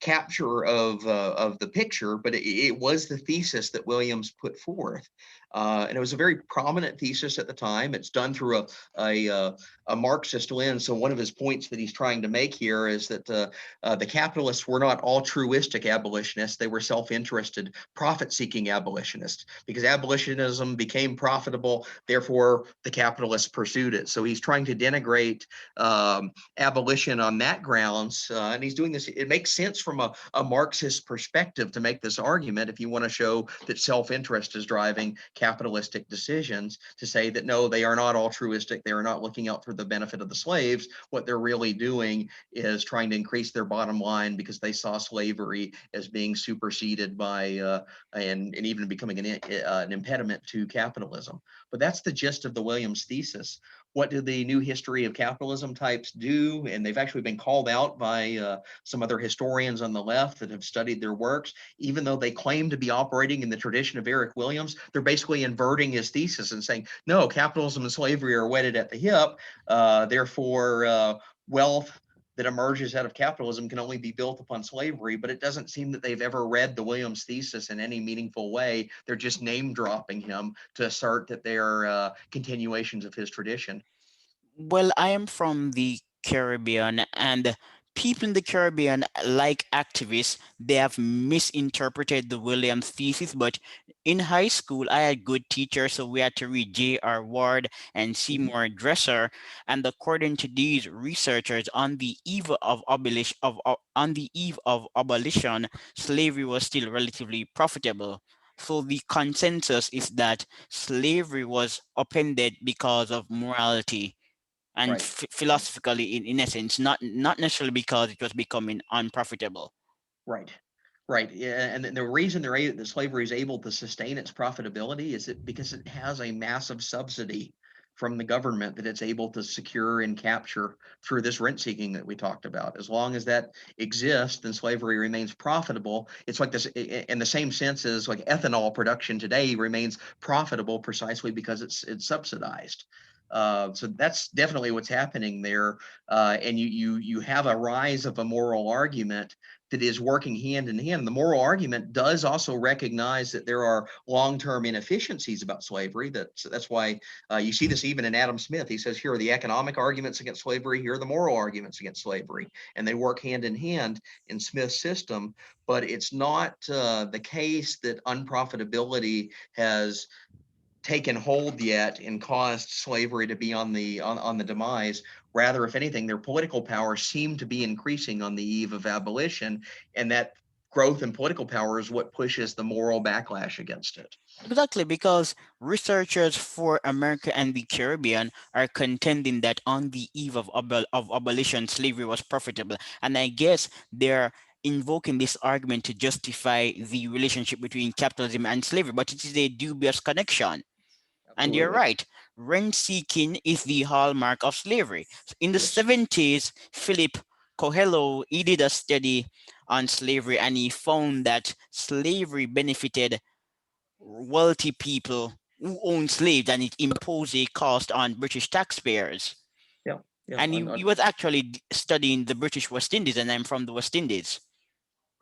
capture of the picture, but it was the thesis that Williams put forth. And it was a very prominent thesis at the time. It's done through a Marxist lens. So one of his points that he's trying to make here is that the capitalists were not altruistic abolitionists; they were self-interested, profit-seeking abolitionists. Because abolitionism became profitable, therefore the capitalists pursued it. So he's trying to denigrate abolition on that grounds, and he's doing this. It makes sense from a Marxist perspective to make this argument if you want to show that self-interest is driving capitalistic decisions, to say that no, they are not altruistic, they are not looking out for the benefit of the slaves. What they're really doing is trying to increase their bottom line because they saw slavery as being superseded by and even becoming an impediment to capitalism. But that's the gist of the Williams thesis. What do the new history of capitalism types do? And they've actually been called out by some other historians on the left that have studied their works. Even though they claim to be operating in the tradition of Eric Williams, they're basically inverting his thesis and saying, no, capitalism and slavery are wedded at the hip. Therefore, wealth that emerges out of capitalism can only be built upon slavery, but it doesn't seem that they've ever read the Williams thesis in any meaningful way. They're just name dropping him to assert that they're continuations of his tradition. Well, I am from the Caribbean, and people in the Caribbean, like activists, they have misinterpreted the Williams thesis. But in high school, I had good teachers, so we had to read J.R. Ward and Mhm. Seymour Dresser. And according to these researchers, on the eve of abolition, on the eve of abolition, slavery was still relatively profitable. So the consensus is that slavery was upended because of morality and Right. philosophically in essence, not necessarily because it was becoming unprofitable. Right. Right. Yeah. And the reason the slavery is able to sustain its profitability is it because it has a massive subsidy from the government that it's able to secure and capture through this rent seeking that we talked about. As long as that exists, then slavery remains profitable. It's like this in the same sense as like ethanol production today remains profitable precisely because it's subsidized. So that's definitely what's happening there, and you have a rise of a moral argument that is working hand in hand. The moral argument does also recognize that there are long-term inefficiencies about slavery. That's why you see this even in Adam Smith. He says, here are the economic arguments against slavery, here are the moral arguments against slavery, and they work hand in hand in Smith's system. But it's not the case that unprofitability has taken hold yet and caused slavery to be on the demise. Rather, if anything, their political power seemed to be increasing on the eve of abolition, and that growth in political power is what pushes the moral backlash against it. Exactly, because researchers for America and the Caribbean are contending that on the eve of abolition, slavery was profitable, and I guess their invoking this argument to justify the relationship between capitalism and slavery, but it is a dubious connection. And you're Absolutely. right, rent seeking is the hallmark of slavery. In the Yes. 70s, Philip Coelho, he did a study on slavery and he found that slavery benefited wealthy people who owned slaves and it imposed a cost on British taxpayers. Yeah. Yeah. And he was actually studying the British West Indies, and I'm from the West Indies.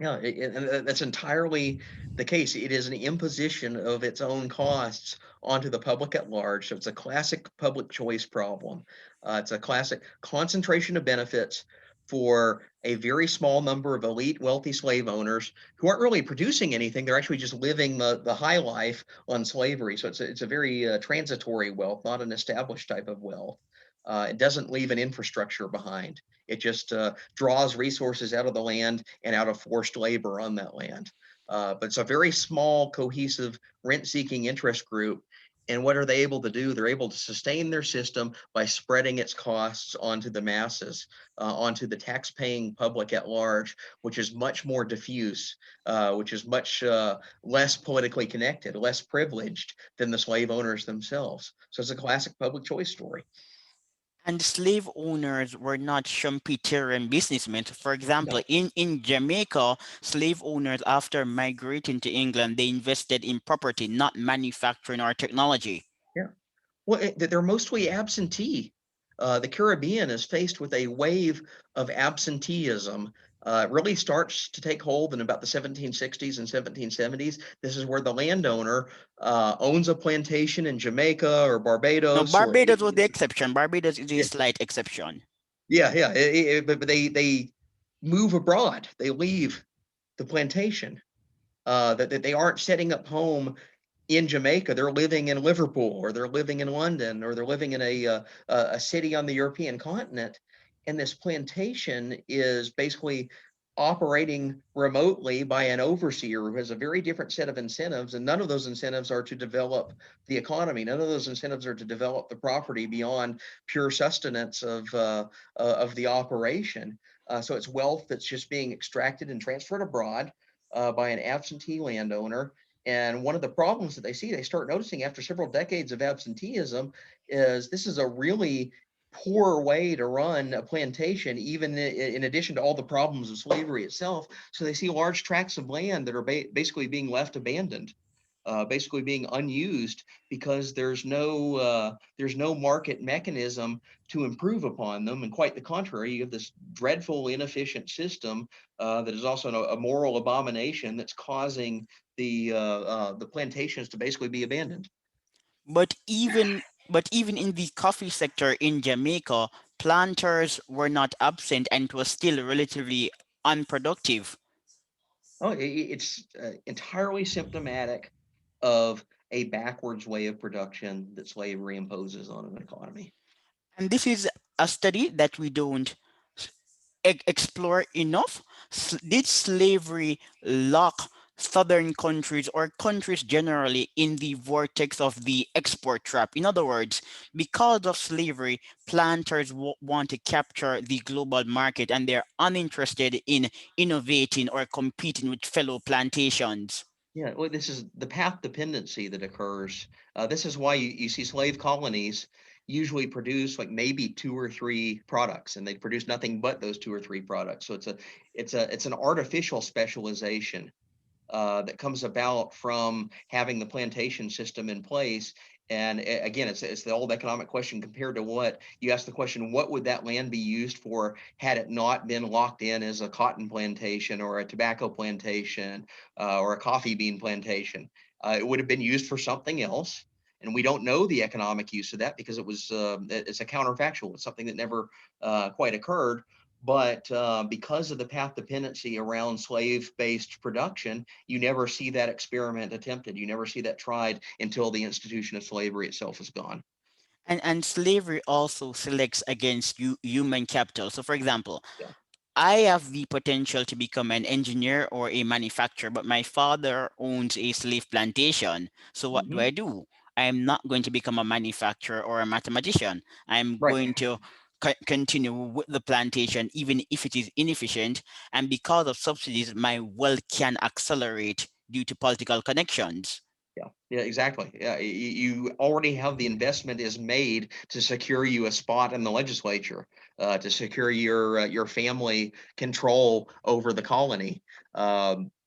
Yeah, and that's entirely the case. It is an imposition of its own costs onto the public at large. So it's a classic public choice problem. It's a classic concentration of benefits for a very small number of elite wealthy slave owners who aren't really producing anything. They're actually just living the high life on slavery. So it's a very transitory wealth, not an established type of wealth. It doesn't leave an infrastructure behind. It just draws resources out of the land and out of forced labor on that land. But it's a very small, cohesive, rent-seeking interest group. And what are they able to do? They're able to sustain their system by spreading its costs onto the masses, onto the tax-paying public at large, which is much more diffuse, which is much less politically connected, less privileged than the slave owners themselves. So it's a classic public choice story. And slave owners were not Schumpeterian businessmen. For example, No. in Jamaica, slave owners, after migrating to England, they invested in property, not manufacturing or technology. Yeah. Well, they're mostly absentee. The Caribbean is faced with a wave of absenteeism. It really starts to take hold in about the 1760s and 1770s. This is where the landowner owns a plantation in Jamaica or No, Barbados or Barbados was the exception. Barbados is a yeah, slight exception. yeah. But they move abroad. They leave the plantation. That they aren't setting up home in Jamaica. They're living in Liverpool, or they're living in London, or they're living in a city on the European continent. And this plantation is basically operating remotely by an overseer who has a very different set of incentives. And none of those incentives are to develop the economy. None of those incentives are to develop the property beyond pure sustenance of the operation. So it's wealth that's just being extracted and transferred abroad by an absentee landowner. And one of the problems that they see, they start noticing after several decades of absenteeism, is this is a really poor way to run a plantation, even in addition to all the problems of slavery itself. So they see large tracts of land that are basically being left abandoned, basically being unused because there's no market mechanism to improve upon them. And quite the contrary, you have this dreadful, inefficient system that is also a moral abomination that's causing the plantations to basically be abandoned. But even in the coffee sector in Jamaica, planters were not absent and it was still relatively unproductive. Oh, it's entirely symptomatic of a backwards way of production that slavery imposes on an economy. And this is a study that we don't explore enough. Did slavery lock southern countries or countries generally in the vortex of the export trap? In other words, because of slavery, planters want to capture the global market and they're uninterested in innovating or competing with fellow plantations. Yeah, well, this is the path dependency that occurs. This is why you see slave colonies usually produce like maybe two or three products, and they produce nothing but those two or three products. So it's an artificial specialization that comes about from having the plantation system in place. And again, it's the old economic question compared to what you ask the question, what would that land be used for had it not been locked in as a cotton plantation or a tobacco plantation or a coffee bean plantation? It would have been used for something else. And we don't know the economic use of that because it's a counterfactual. It's something that never quite occurred. But because of the path dependency around slave-based production, you never see that experiment attempted. You never see that tried until the institution of slavery itself is gone. And slavery also selects against human capital. So, for example, Yeah. I have the potential to become an engineer or a manufacturer, but my father owns a slave plantation. So what do Hmm. I do? I'm not going to become a manufacturer or a mathematician. I'm Right. going to continue with the plantation even if it is inefficient, and because of subsidies, my wealth can accelerate due to political connections. Yeah, exactly. Yeah, you already have the investment is made to secure you a spot in the legislature, to secure your family control over the colony.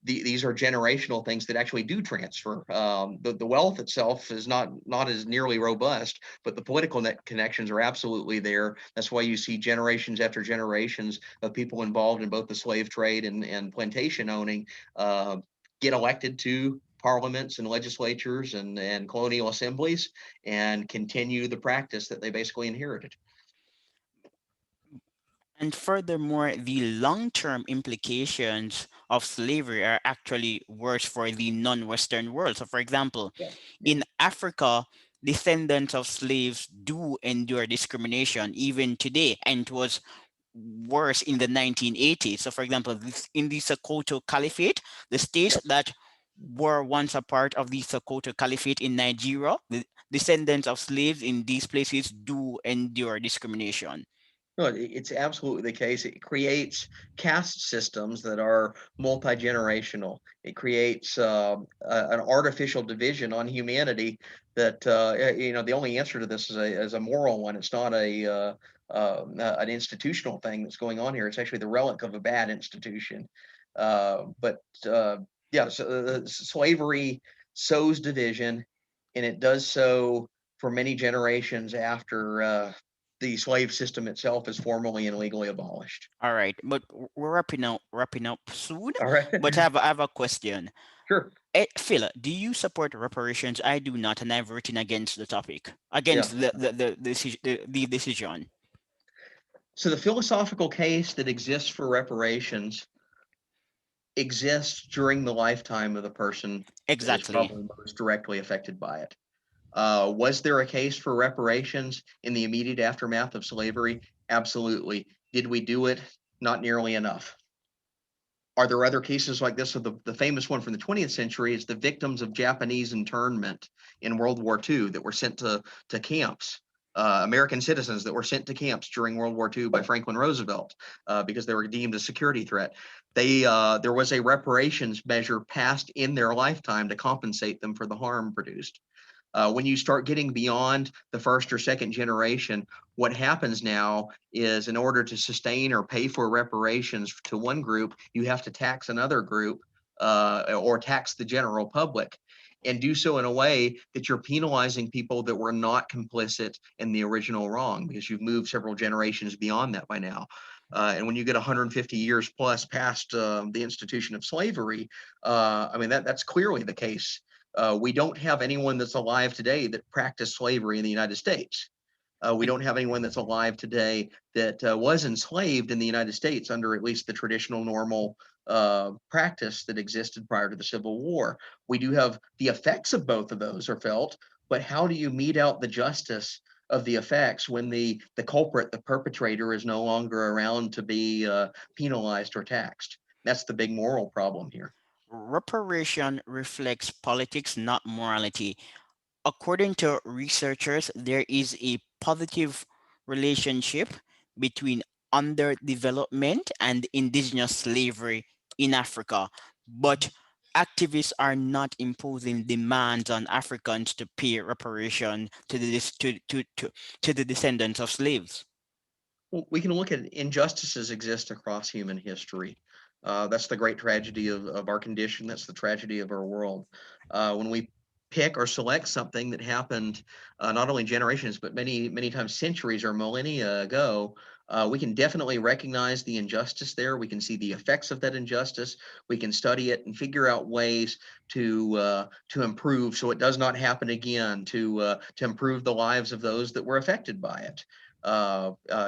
These are generational things that actually do transfer. The wealth itself is not as nearly robust, but the political connections are absolutely there. That's why you see generations after generations of people involved in both the slave trade and plantation owning get elected to parliaments and legislatures and colonial assemblies and continue the practice that they basically inherited. And furthermore, the long term implications of slavery are actually worse for the non Western world. So, for example, Yeah. Yeah. in Africa, descendants of slaves do endure discrimination even today, and it was worse in the 1980s. So, for example, in the Sokoto Caliphate, the states Yep. that were once a part of the Sokoto Caliphate in Nigeria, the descendants of slaves in these places do endure discrimination. No, it's absolutely the case. It creates caste systems that are multi-generational. It creates an artificial division on humanity that the only answer to this is a moral one. It's not an institutional thing that's going on here. It's actually the relic of a bad institution. But yeah, so, slavery sows division, and it does so for many generations after the slave system itself is formally and legally abolished. All right, but we're wrapping up soon. All right. But I have a question. Sure. Phil, do you support reparations? I do not, and I've written against the topic, Yeah. against the decision. So the philosophical case that exists for reparations exists during the lifetime of the person that is Exactly. probably most directly affected by it. Was there a case for reparations in the immediate aftermath of slavery? Absolutely. Did we do it? Not nearly enough. Are there other cases like this? So the famous one from the 20th century is the victims of Japanese internment in World War II that were sent to camps. American citizens that were sent to camps during World War II by Franklin Roosevelt because they were deemed a security threat. There was a reparations measure passed in their lifetime to compensate them for the harm produced. When you start getting beyond the first or second generation, what happens now is in order to sustain or pay for reparations to one group, you have to tax another group or tax the general public and do so in a way that you're penalizing people that were not complicit in the original wrong because you've moved several generations beyond that by now. And when you get 150 years plus past the institution of slavery, I mean, that's clearly the case. We don't have anyone that's alive today that practiced slavery in the United States. We don't have anyone that's alive today that was enslaved in the United States under at least the traditional normal practice that existed prior to the Civil War. We do have the effects of both of those are felt, but how do you mete out the justice of the effects when the culprit, the perpetrator, is no longer around to be penalized or taxed? That's the big moral problem here. Reparation reflects politics, not morality. According to researchers, there is a positive relationship between underdevelopment and indigenous slavery in Africa, but activists are not imposing demands on Africans to pay reparation to to the descendants of slaves. Well, we can look at injustices exist across human history. That's the great tragedy of our condition. That's the tragedy of our world. When we pick or select something that happened not only generations, but many times centuries or millennia ago, we can definitely recognize the injustice there. We can see the effects of that injustice. We can study it and figure out ways to improve so it does not happen again, to improve the lives of those that were affected by it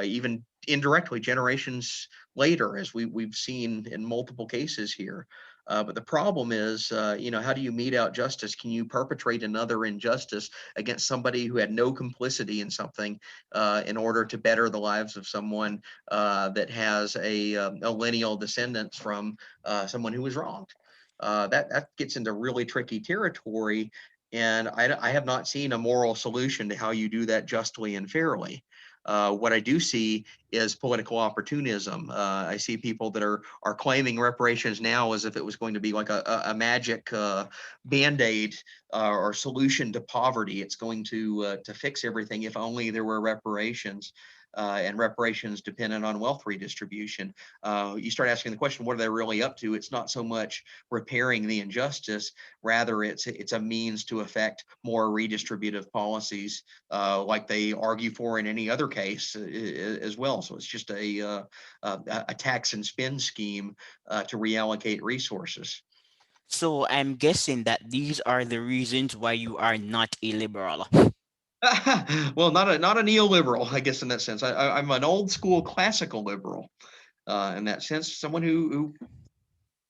even indirectly generations later, as we've seen in multiple cases here. But the problem is, how do you mete out justice? Can you perpetrate another injustice against somebody who had no complicity in something in order to better the lives of someone that has a lineal descendants from someone who was wronged? That gets into really tricky territory, and I have not seen a moral solution to how you do that justly and fairly. What I do see is political opportunism. I see people that are claiming reparations now as if it was going to be like a magic band-aid or solution to poverty. It's going to fix everything if only there were reparations. And reparations dependent on wealth redistribution. You start asking the question, what are they really up to? It's not so much repairing the injustice, rather it's a means to effect more redistributive policies, like they argue for in any other case as well. So it's just a tax and spend scheme to reallocate resources. So I'm guessing that these are the reasons why you are not a liberal. Well, not a neoliberal, I guess in that sense. I'm an old school classical liberal in that sense, someone who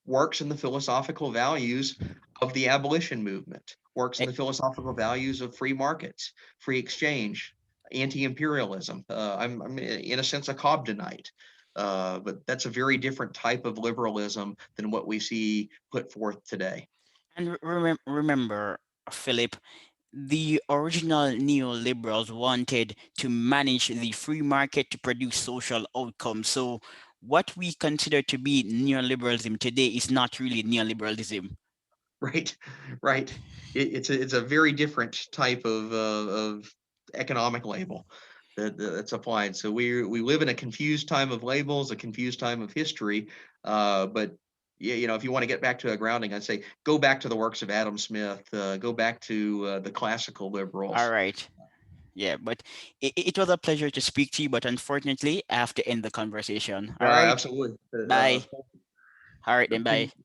works in the philosophical values of the abolition movement, works in Eh, the philosophical values of free markets, free exchange, anti-imperialism. I'm in a sense a Cobdenite, but that's a very different type of liberalism than what we see put forth today. And remember, Philip, the original neoliberals wanted to manage the free market to produce social outcomes. So, what we consider to be neoliberalism today is not really neoliberalism. Right, right. It's a very different type of economic label that's applied. So we live in a confused time of labels, a confused time of history. But yeah, if you want to get back to a grounding, I'd say go back to the works of Adam Smith. Go back to the classical All liberals. right. Yeah, but it was a pleasure to speak to you, but unfortunately, I have to end the conversation. All right. Absolutely. Bye. All right, then Please bye.